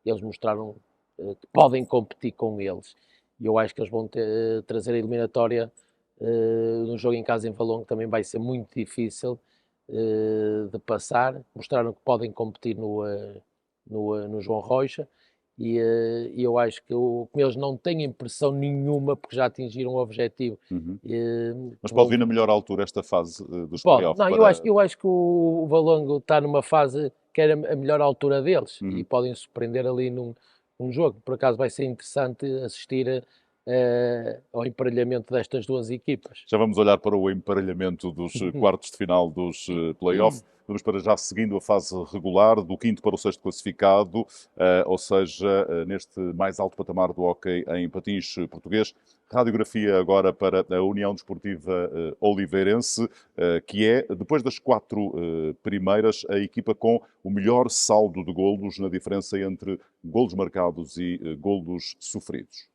eles mostraram que podem competir com eles. E eu acho que eles vão trazer a eliminatória no jogo em casa em Valongo, também vai ser muito difícil de passar. Mostraram que podem competir no João Rocha. E eu acho que como eles não têm pressão nenhuma porque já atingiram o objetivo. Mas pode vir na melhor altura esta fase dos playoffs? Não, eu acho que o Valongo está numa fase que era a melhor altura deles e podem surpreender ali num jogo. Por acaso vai ser interessante assistir ao emparelhamento destas duas equipas. Já vamos olhar para o emparelhamento dos quartos de final dos playoffs. Vamos para já seguindo a fase regular, do 5º para o 6º classificado, ou seja, neste mais alto patamar do hóquei em patins português. Radiografia agora para a União Desportiva Oliveirense, que é, depois das 4 primeiras, a equipa com o melhor saldo de golos na diferença entre golos marcados e golos sofridos.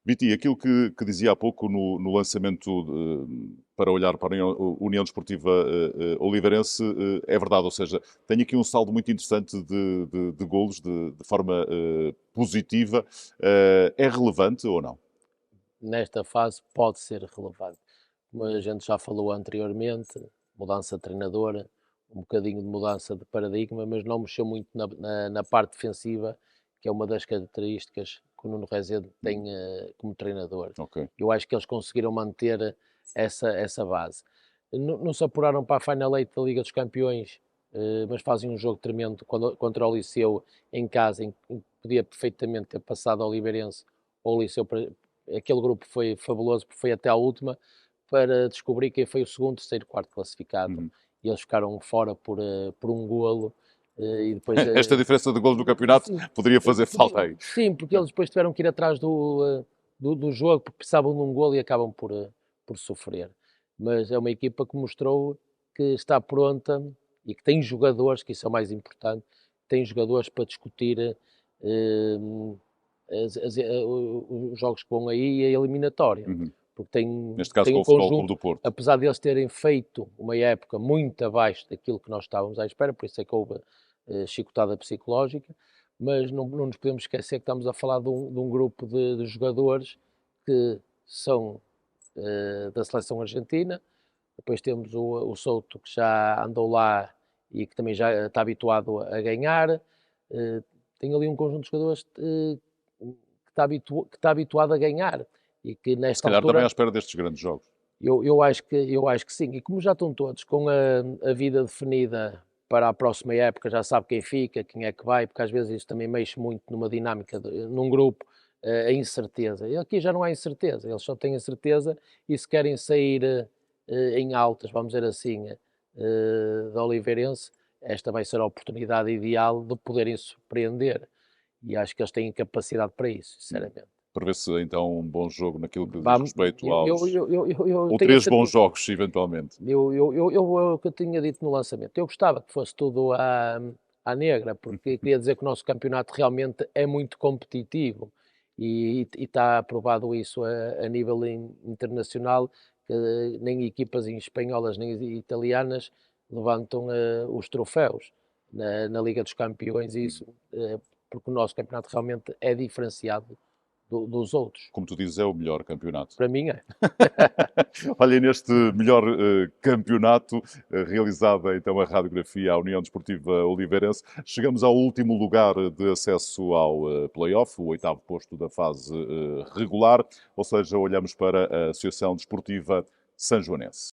Viti, aquilo que dizia há pouco no lançamento para olhar para a União Desportiva Oliveirense é verdade, ou seja, tem aqui um saldo muito interessante de golos de forma positiva. É relevante ou não? Nesta fase pode ser relevante. Como a gente já falou anteriormente, mudança de treinador, um bocadinho de mudança de paradigma, mas não mexeu muito na parte defensiva, que é uma das características que o Nuno Rezende tem como treinador. Ok. Eu acho que eles conseguiram manter essa base. Não se apuraram para a Final Eight da Liga dos Campeões, mas fazem um jogo tremendo contra o Liceu em casa, em que podia perfeitamente ter passado ao Oliveirense ou o Liceu. Aquele grupo foi fabuloso, porque foi até à última para descobrir quem foi o segundo, terceiro, quarto classificado. E eles ficaram fora por um golo. E depois, esta diferença de golos no campeonato sim, poderia fazer falta aí. Sim, porque eles depois tiveram que ir atrás do jogo, porque precisavam de um golo e acabam por sofrer. Mas é uma equipa que mostrou que está pronta e que tem jogadores, que isso é o mais importante, tem jogadores para discutir os jogos que vão aí e a eliminatória. Porque tem, neste caso tem com um o Futebol conjunto, Clube do Porto. apesar de eles terem feito uma época muito abaixo daquilo que nós estávamos à espera, por isso é que houve chicotada psicológica, mas não nos podemos esquecer que estamos a falar de um grupo de jogadores que são da seleção argentina. Depois temos o Souto, que já andou lá e que também já está habituado a ganhar. Tem ali um conjunto de jogadores que está habituado a ganhar e que nesta Se calhar altura, também à espera destes grandes jogos. eu acho que sim. E como já estão todos com a vida definida para a próxima época, já sabe quem fica, quem é que vai, porque às vezes isso também mexe muito numa dinâmica, num grupo, a incerteza. E aqui já não há incerteza, eles só têm a certeza e se querem sair em altas, vamos dizer assim, da Oliveirense, esta vai ser a oportunidade ideal de poderem surpreender. E acho que eles têm capacidade para isso, sinceramente. Prevê-se então um bom jogo naquilo que diz Vamos, respeito aos... ou 3 bons jogos, eventualmente. o que eu tinha dito no lançamento, eu gostava que fosse tudo à negra, porque queria dizer que o nosso campeonato realmente é muito competitivo e está aprovado isso a nível internacional, que nem equipas espanholas nem italianas levantam os troféus na Liga dos Campeões, e isso porque o nosso campeonato realmente é diferenciado dos outros. Como tu dizes, é o melhor campeonato. Para mim é. Olha, e neste melhor campeonato, realizada então a radiografia à União Desportiva Oliveirense, chegamos ao último lugar de acesso ao play-off, o 8º posto da fase regular, ou seja, olhamos para a Associação Desportiva Sanjoanense.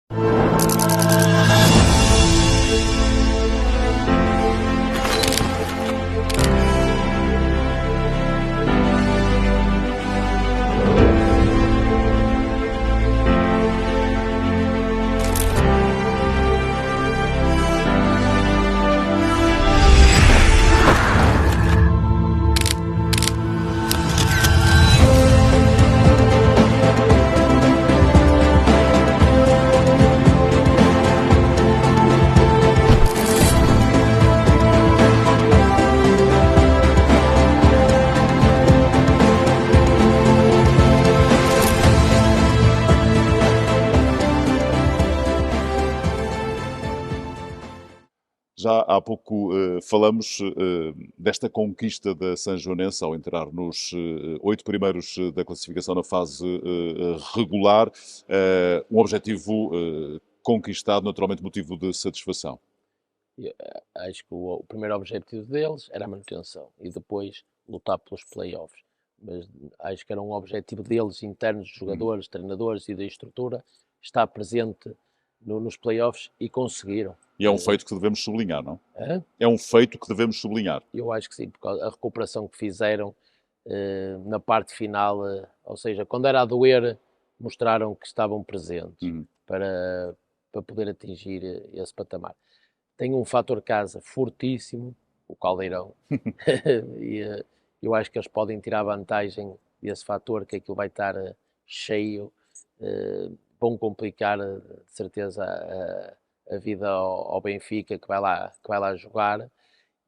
Já há pouco falamos desta conquista da Sanjoanense ao entrar nos 8 primeiros da classificação na fase regular. Um objetivo conquistado, naturalmente motivo de satisfação. Acho que o primeiro objetivo deles era a manutenção e depois lutar pelos play-offs. Mas acho que era um objetivo deles, internos, jogadores, treinadores e da estrutura, estar presente nos play-offs, e conseguiram. E é um feito que devemos sublinhar, não? É? É um feito que devemos sublinhar. Eu acho que sim, porque a recuperação que fizeram na parte final, ou seja, quando era a doer, mostraram que estavam presentes para poder atingir esse patamar. Tem um fator casa fortíssimo, o Caldeirão, e eu acho que eles podem tirar vantagem desse fator, que aquilo vai estar cheio, vão complicar de certeza a vida ao Benfica, que vai lá jogar.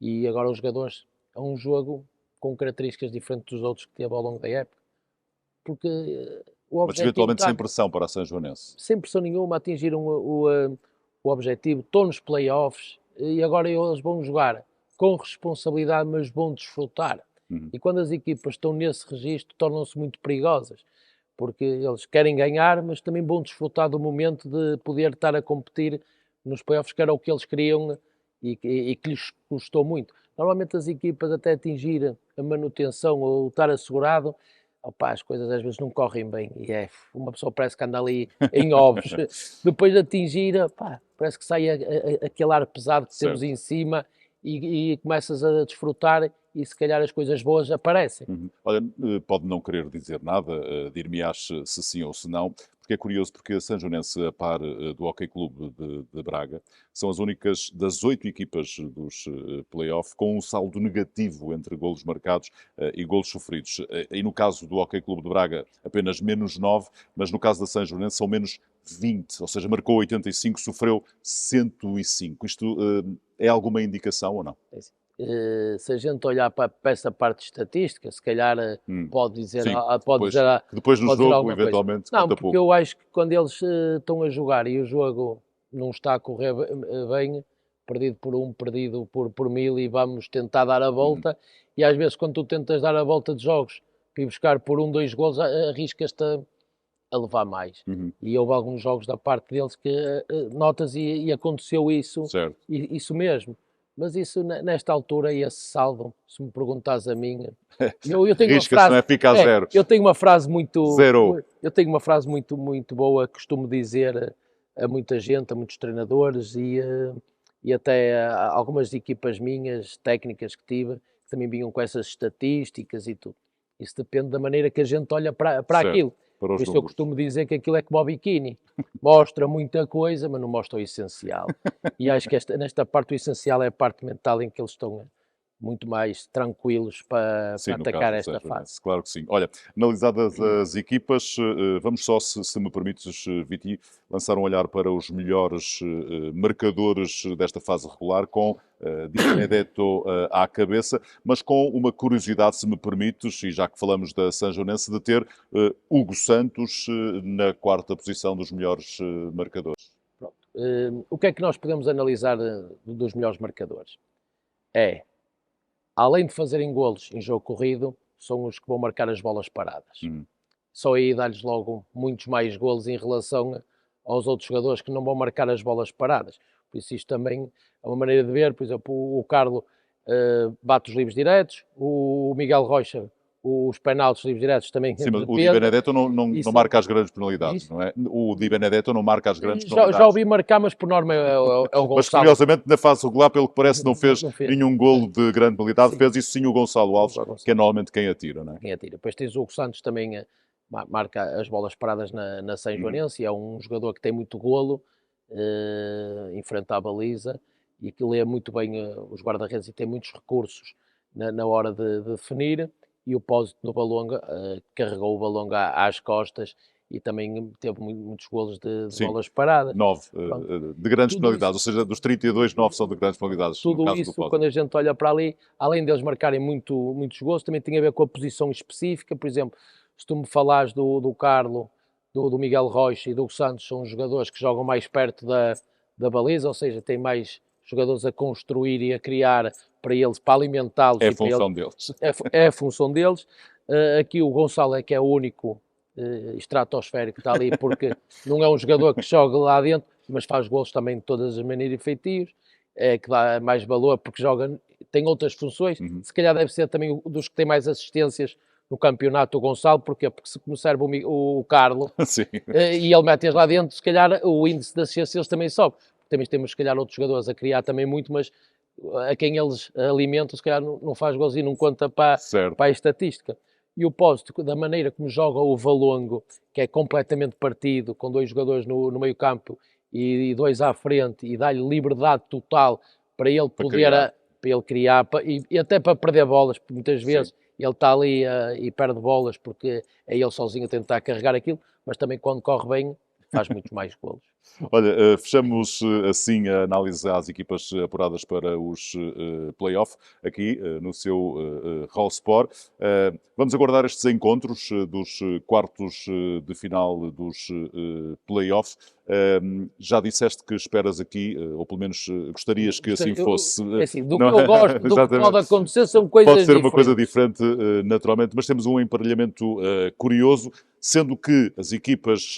E agora os jogadores, é um jogo com características diferentes dos outros que teve ao longo da época, porque o objetivo... Mas eventualmente sem pressão para a Sanjoanense. Sem pressão nenhuma, atingiram o objetivo, estão nos play-offs e agora eles vão jogar com responsabilidade, mas vão desfrutar. E quando as equipas estão nesse registro, tornam-se muito perigosas, porque eles querem ganhar, mas também vão desfrutar do momento de poder estar a competir nos play-offs, que era o que eles queriam e que lhes custou muito. Normalmente as equipas até atingir a manutenção ou estar assegurado, opá, as coisas às vezes não correm bem e uma pessoa parece que anda ali em ovos. Depois de atingir, opá, parece que sai aquele ar pesado que temos em cima e começas a desfrutar e se calhar as coisas boas aparecem. Olha, pode não querer dizer nada, dir-me-ás se sim ou se não, porque é curioso, porque a Sanjonense, a par do Hockey Clube de Braga, são as únicas das 8 equipas dos play-off com um saldo negativo entre golos marcados e golos sofridos. E no caso do Hockey Clube de Braga, apenas menos 9, mas no caso da Sanjonense são menos 20, ou seja, marcou 85, sofreu 105. Isto é alguma indicação ou não? Se a gente olhar para essa parte estatística, se calhar pode dizer... Sim, pode dizer depois no pode dizer jogo, eventualmente, não, conta porque pouco. eu acho que quando eles estão a jogar e o jogo não está a correr bem, perdido por 1, perdido por 1000 e vamos tentar dar a volta, e às vezes quando tu tentas dar a volta de jogos e buscar por 1, 2 golos, arriscas-te a levar mais. E houve alguns jogos da parte deles que notas e aconteceu isso, isso mesmo. Mas isso, nesta altura, esse saldo, se me perguntares a mim, eu tenho uma frase... não é? Fica a zero. Eu tenho uma frase muito... Zero. Eu tenho uma frase muito, muito boa que costumo dizer a muita gente, a muitos treinadores e até a algumas equipas minhas, técnicas que tive, que também vinham com essas estatísticas e tudo. Isso depende da maneira que a gente olha para aquilo. Por isso eu costumo dizer que aquilo é como o biquíni. Mostra muita coisa, mas não mostra o essencial. E acho que nesta parte o essencial é a parte mental em que eles estão muito mais tranquilos para atacar esta fase. Claro que sim. Olha, analisadas as equipas, vamos só, se me permites, Viti, lançar um olhar para os melhores marcadores desta fase regular, com Di Benedetto à cabeça, mas com uma curiosidade, se me permites, e já que falamos da Sanjonense, de ter Hugo Santos na 4ª posição dos melhores marcadores. Pronto. O que é que nós podemos analisar dos melhores marcadores? Além de fazerem golos em jogo corrido, são os que vão marcar as bolas paradas. Só aí dá-lhes logo muitos mais golos em relação aos outros jogadores que não vão marcar as bolas paradas. Por isso isto também é uma maneira de ver. Por exemplo, o Carlo bate os livros diretos, o Miguel Rocha os penaltis livres diretos também. Sim, mas o Di Benedetto não marca as grandes penalidades, não é? O Di Benedetto não marca as grandes penalidades. Já ouvi marcar, mas por norma é o Gonçalo. Mas curiosamente, na fase regular, pelo que parece, não fez nenhum golo de grande penalidade. Fez isso sim o Gonçalo Alves, que é normalmente quem atira, não é? Quem atira. Depois tens o Hugo Santos também, marca as bolas paradas na Sanjonense, é um jogador que tem muito golo, enfrenta a baliza e que lê muito bem os guarda-redes e tem muitos recursos na hora de definir. E o Pósito no Valonga carregou o Valonga às costas e também teve muitos golos de bolas paradas. 9 de grandes penalidades, ou seja, dos 32, 9 são de grandes penalidades. Tudo isso, quando a gente olha para ali, além deles marcarem muitos golos, também tem a ver com a posição específica. Por exemplo, se tu me falares do Carlo, do Miguel Rocha e do Santos, são jogadores que jogam mais perto da baliza, ou seja, tem mais jogadores a construir e a criar para eles, para alimentá-los. É a função deles. É a função deles. Aqui o Gonçalo é que é o único estratosférico que está ali, porque não é um jogador que joga lá dentro, mas faz golos também de todas as maneiras e feitios, que dá mais valor porque tem outras funções. Se calhar deve ser também dos que tem mais assistências no campeonato, o Gonçalo. Porquê? Porque se serve o Carlo e ele mete-as lá dentro, se calhar o índice de assistências também sobe. Também temos, se calhar, outros jogadores a criar também muito, mas a quem eles alimentam, se calhar, não faz gols e não conta para a estatística. E o Pósito, da maneira como joga o Valongo, que é completamente partido, com 2 jogadores no meio campo e 2 à frente, e dá-lhe liberdade total para ele poder criar e até para perder bolas, porque muitas vezes ele está ali e perde bolas porque é ele sozinho a tentar carregar aquilo, mas também quando corre bem, faz muitos mais golos. Olha, fechamos assim a análise às equipas apuradas para os play-off, aqui no seu Roll Sport. Vamos aguardar estes encontros dos quartos de final dos play-off. Já disseste que esperas aqui, ou pelo menos gostarias que assim fosse. Assim, do que eu gosto, do que pode acontecer, são coisas diferentes. Pode ser uma coisa diferente, naturalmente, mas temos um emparelhamento curioso, sendo que as equipas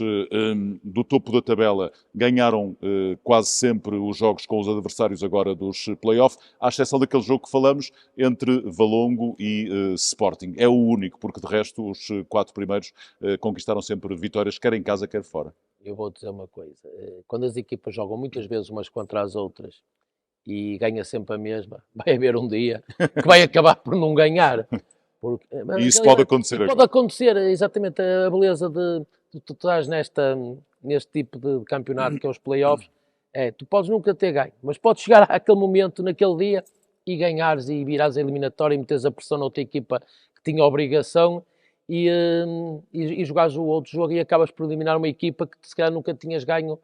do topo da tabela ganharam quase sempre os jogos com os adversários agora dos play-off, à exceção daquele jogo que falamos entre Valongo e Sporting. É o único, porque de resto os 4 primeiros conquistaram sempre vitórias, quer em casa, quer fora. Eu vou dizer uma coisa, quando as equipas jogam muitas vezes umas contra as outras e ganha sempre a mesma, vai haver um dia que vai acabar por não ganhar. Porque, e isso pode acontecer agora. Pode acontecer, exatamente, a beleza de tu estás neste tipo de campeonato que é os play-offs, tu podes nunca ter ganho, mas podes chegar àquele momento, naquele dia, e ganhares e virares a eliminatória e meteres a pressão na outra equipa que tinha a obrigação e jogares o outro jogo e acabas por eliminar uma equipa que se calhar nunca tinhas ganho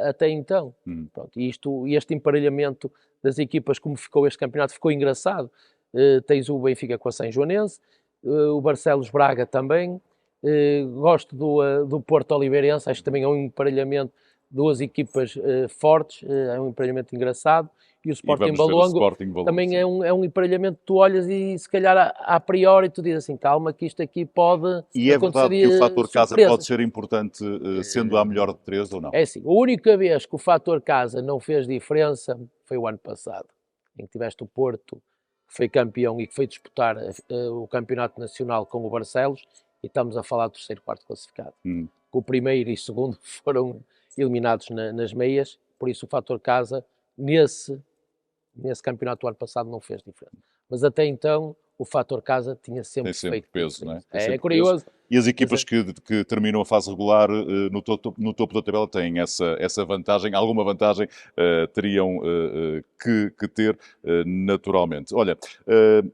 até então. Pronto, e este emparelhamento das equipas, como ficou este campeonato, ficou engraçado. Tens o Benfica com a São Joanense, o Barcelos Braga também, gosto do Porto Oliveirense, acho que também é um emparelhamento, duas equipas fortes, é um emparelhamento engraçado, e o Sporting Valongo também é um emparelhamento que tu olhas e se calhar a priori tu dizes assim, calma que isto aqui pode e é verdade que o fator casa pode ser importante, sendo a melhor de 3 ou não? É assim, a única vez que o fator casa não fez diferença foi o ano passado, em que tiveste o Porto, que foi campeão e que foi disputar o campeonato nacional com o Barcelos, e estamos a falar do terceiro e quarto classificado. O primeiro e o segundo foram eliminados nas meias, por isso o fator casa nesse campeonato do ano passado não fez diferença. Mas até então o fator casa tinha sempre feito peso, não é? É curioso. Peso. E as equipas que terminam a fase regular no topo da tabela têm essa vantagem, alguma vantagem teriam que ter naturalmente. Olha,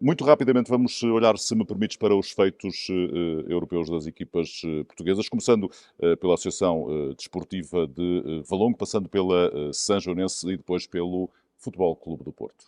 muito rapidamente vamos olhar, se me permites, para os feitos europeus das equipas portuguesas, começando pela Associação Desportiva de Valongo, passando pela São Joanense e depois pelo Futebol Clube do Porto.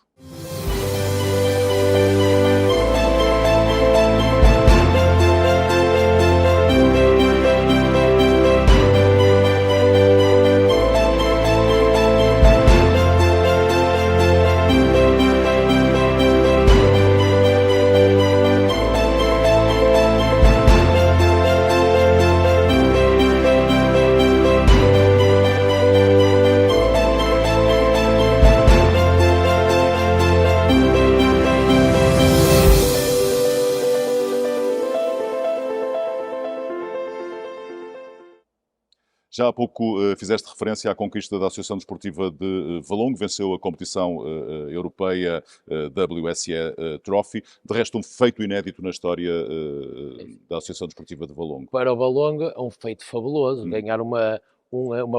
Já há pouco fizeste referência à conquista da Associação Desportiva de Valongo, venceu a competição europeia WSE Trophy, de resto um feito inédito na história da Associação Desportiva de Valongo. Para o Valongo é um feito fabuloso, ganhar uma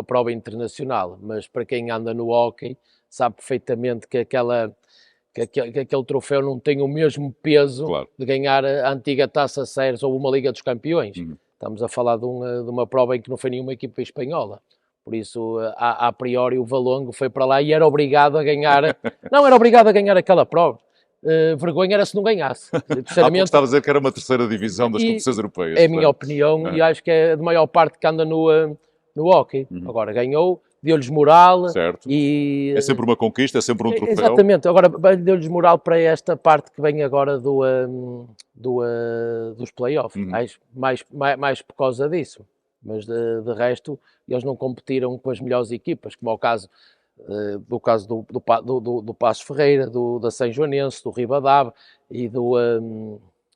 prova internacional, mas para quem anda no hóquei sabe perfeitamente que aquele troféu não tem o mesmo peso de ganhar a antiga Taça Ceres ou uma Liga dos Campeões. Estamos a falar de uma prova em que não foi nenhuma equipa espanhola. Por isso, a priori, o Valongo foi para lá e era obrigado a ganhar... Não, era obrigado a ganhar aquela prova. Vergonha era se não ganhasse. Sinceramente, estava a dizer que era uma terceira divisão das competições europeias. É a minha opinião e acho que é de maior parte que anda no hóquei. Agora, ganhou, deu-lhes moral. Certo. É sempre uma conquista, é sempre um troféu. Exatamente. Agora, deu-lhes moral para esta parte que vem agora dos play-offs. Mais por causa disso. Mas, de resto, eles não competiram com as melhores equipas, como é o caso do Passos Ferreira, da São Joanense, do Ribadave e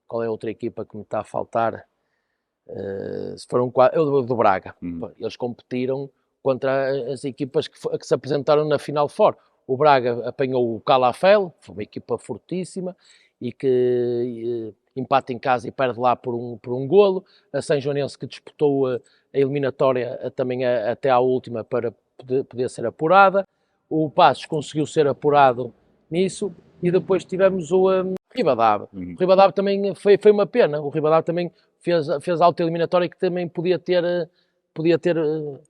qual é a outra equipa que me está a faltar? Do Braga. Eles competiram contra as equipas que se apresentaram na Final Four. O Braga apanhou o Calafel, foi uma equipa fortíssima e que empata em casa e perde lá por um golo. A São Joanense que disputou a eliminatória também até à última para poder ser apurada. O Passos conseguiu ser apurado nisso e depois tivemos o Ribadave. O Ribadave também foi uma pena. O Ribadave também fez alta eliminatória que também podia ter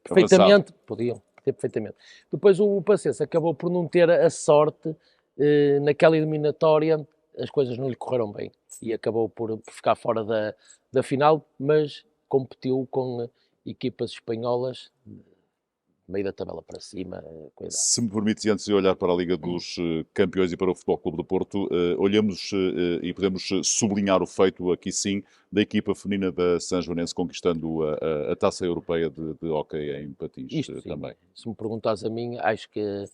perfeitamente. Podiam ter perfeitamente. Depois o Passense acabou por não ter a sorte naquela eliminatória, as coisas não lhe correram bem e acabou por ficar fora da final, mas competiu com equipas espanholas meio da tabela para cima, cuidado. Se me permites, e antes de olhar para a Liga dos Campeões e para o Futebol Clube do Porto, olhamos e podemos sublinhar o feito, aqui sim, da equipa feminina da Sanjoanense conquistando a Taça Europeia de Hóquei em Patins. Isto sim, também. se me perguntas a mim, acho que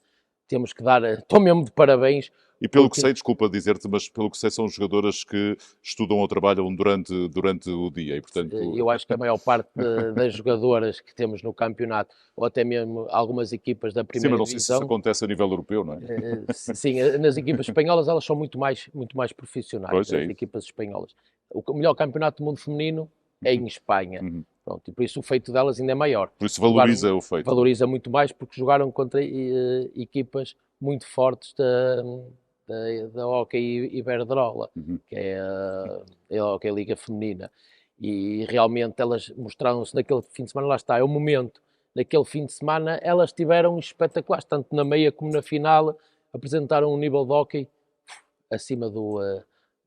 temos que dar, estou mesmo de parabéns. E pelo porque... que sei, desculpa dizer-te, mas pelo que sei são jogadoras que estudam ou trabalham durante o dia e, portanto... Eu acho que a maior parte das jogadoras que temos no campeonato, ou até mesmo algumas equipas da primeira Sim, mas não sei se divisão... isso acontece a nível europeu, não é? Sim, nas equipas espanholas elas são muito mais profissionais, Pois é as isso. equipas espanholas. O melhor campeonato do mundo feminino é em Espanha. Pronto, e por isso o feito delas ainda é maior. Por isso valoriza o feito. Valoriza muito mais porque jogaram contra equipas muito fortes da Hóquei Iberdrola, que é a Hóquei Liga Feminina. E realmente elas mostraram-se naquele fim de semana, lá está, é o momento. Naquele fim de semana elas tiveram espetaculares, tanto na meia como na final, apresentaram um nível de hóquei acima do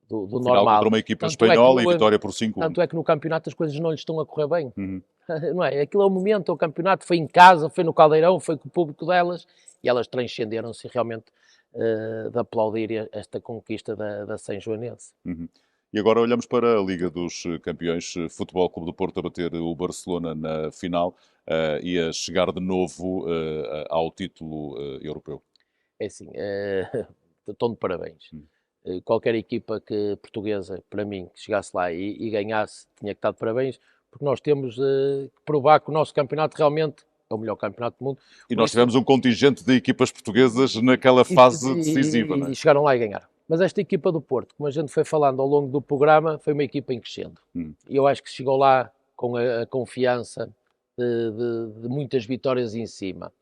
Final normal. contra uma equipa Tanto espanhola e vitória por 5-1. Tanto é que no campeonato as coisas não lhes estão a correr bem. Não é? Aquilo é o momento, o campeonato foi em casa, foi no Caldeirão, foi com o público delas e elas transcenderam-se realmente de aplaudir esta conquista da Sanjoanense. E agora olhamos para a Liga dos Campeões, Futebol Clube do Porto a bater o Barcelona na final e a chegar de novo ao título europeu. É assim, estão de parabéns. Qualquer equipa portuguesa, para mim, que chegasse lá e ganhasse, tinha que estar de parabéns, porque nós temos que provar que o nosso campeonato realmente é o melhor campeonato do mundo. E nós tivemos um contingente de equipas portuguesas naquela fase decisiva, não é? E chegaram lá e ganharam. Mas esta equipa do Porto, como a gente foi falando ao longo do programa, foi uma equipa em crescendo. E eu acho que chegou lá com a confiança de muitas vitórias em cima.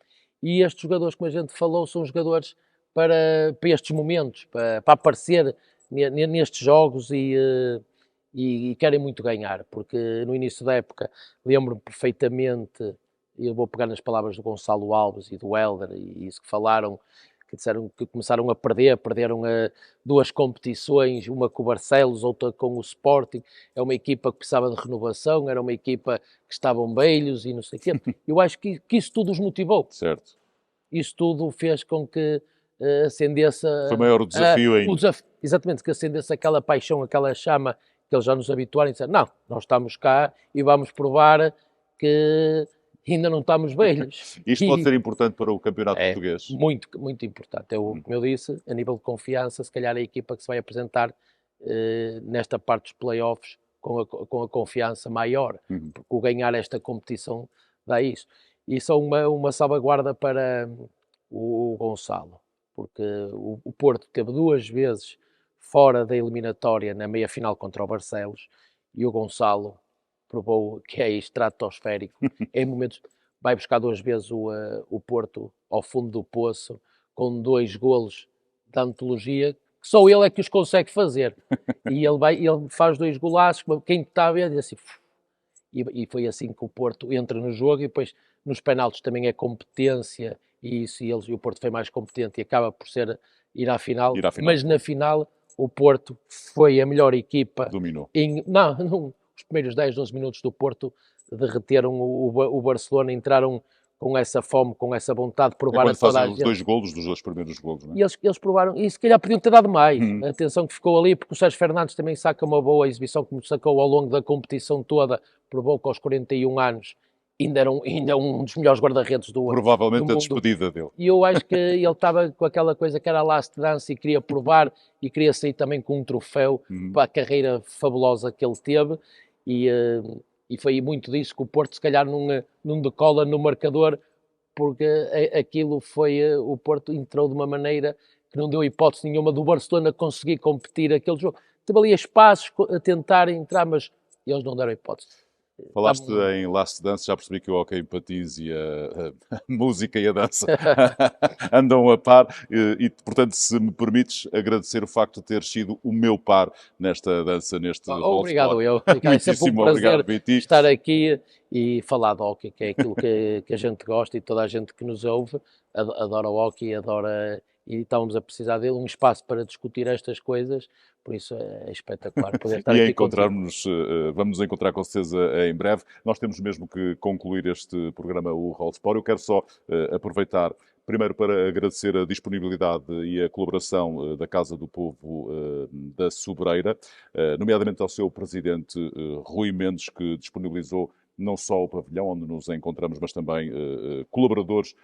E estes jogadores, como a gente falou, são jogadores para estes momentos, para aparecer nestes jogos e querem muito ganhar, porque no início da época lembro-me perfeitamente, eu vou pegar nas palavras do Gonçalo Alves e do Hélder, e isso que falaram, que disseram que começaram a perderam duas competições, uma com o Barcelos, outra com o Sporting, é uma equipa que precisava de renovação, era uma equipa que estavam velhos e não sei o quê. Eu acho que isso tudo os motivou. Certo. Isso tudo fez com que acendesse... Foi maior o desafio ainda. Exatamente, que acendesse aquela paixão, aquela chama que eles já nos habituaram e disseram, não, nós estamos cá e vamos provar que ainda não estamos velhos. Isto pode ser importante para o campeonato português. Muito, muito importante. Como eu disse, a nível de confiança, se calhar a equipa que se vai apresentar nesta parte dos playoffs com a confiança maior, porque o ganhar esta competição dá isso. E só uma salvaguarda para o Gonçalo, porque o Porto teve 2 vezes fora da eliminatória na meia-final contra o Barcelos e o Gonçalo provou que é estratosférico. Em momentos vai buscar 2 vezes o Porto ao fundo do poço com 2 golos de antologia que só ele é que os consegue fazer. E ele faz 2 golaços, quem está a ver diz assim... E foi assim que o Porto entra no jogo e depois nos penaltis também é competência e o Porto foi mais competente e acaba por ir à final. Mas na final o Porto foi a melhor equipa. Dominou. Os primeiros 10, 12 minutos do Porto derreteram o Barcelona, entraram com essa fome, com essa vontade de provar a toda a gente. Os 2 golos dos 2 primeiros golos, não é? E eles provaram, e se calhar podiam ter dado mais. A atenção que ficou ali, porque o Sérgio Fernandes também saca uma boa exibição, como sacou ao longo da competição toda, provou que aos 41 anos ainda é um dos melhores guarda-redes do mundo. Provavelmente a despedida dele. E eu acho que ele estava com aquela coisa que era a last dance e queria provar e queria sair também com um troféu para a carreira fabulosa que ele teve e foi muito disso que o Porto se calhar não decola no marcador, porque aquilo foi, o Porto entrou de uma maneira que não deu hipótese nenhuma do Barcelona conseguir competir aquele jogo. Teve ali espaços a tentar entrar, mas eles não deram hipótese. Falaste em Last Dance, já percebi que o hockey em patins e a música e a dança andam a par e, portanto, se me permites, agradecer o facto de ter sido o meu par nesta dança, neste Obrigado eu. Muitíssimo obrigado, Biti. Estar aqui e falar de hockey, que é aquilo que a gente gosta e toda a gente que nos ouve adora o hockey, adora e estávamos a precisar dele, um espaço para discutir estas coisas, por isso é espetacular poder estar E aqui contigo. vamos nos encontrar com certeza em breve. Nós temos mesmo que concluir este programa, o Roll Sport. Eu quero só aproveitar primeiro para agradecer a disponibilidade e a colaboração da Casa do Povo da Sobreira, nomeadamente ao seu presidente Rui Mendes, que disponibilizou não só o pavilhão onde nos encontramos, mas também colaboradores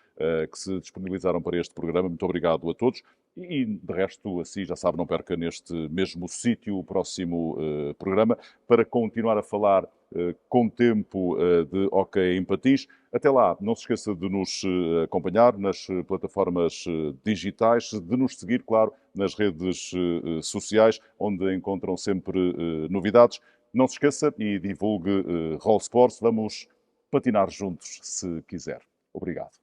que se disponibilizaram para este programa. Muito obrigado a todos. E, de resto, assim, já sabe, não perca neste mesmo sítio o próximo programa para continuar a falar com tempo de hóquei em patins. Até lá, não se esqueça de nos acompanhar nas plataformas digitais, de nos seguir, claro, nas redes sociais, onde encontram sempre novidades. Não se esqueça e divulgue Roll Sports. Vamos patinar juntos, se quiser. Obrigado.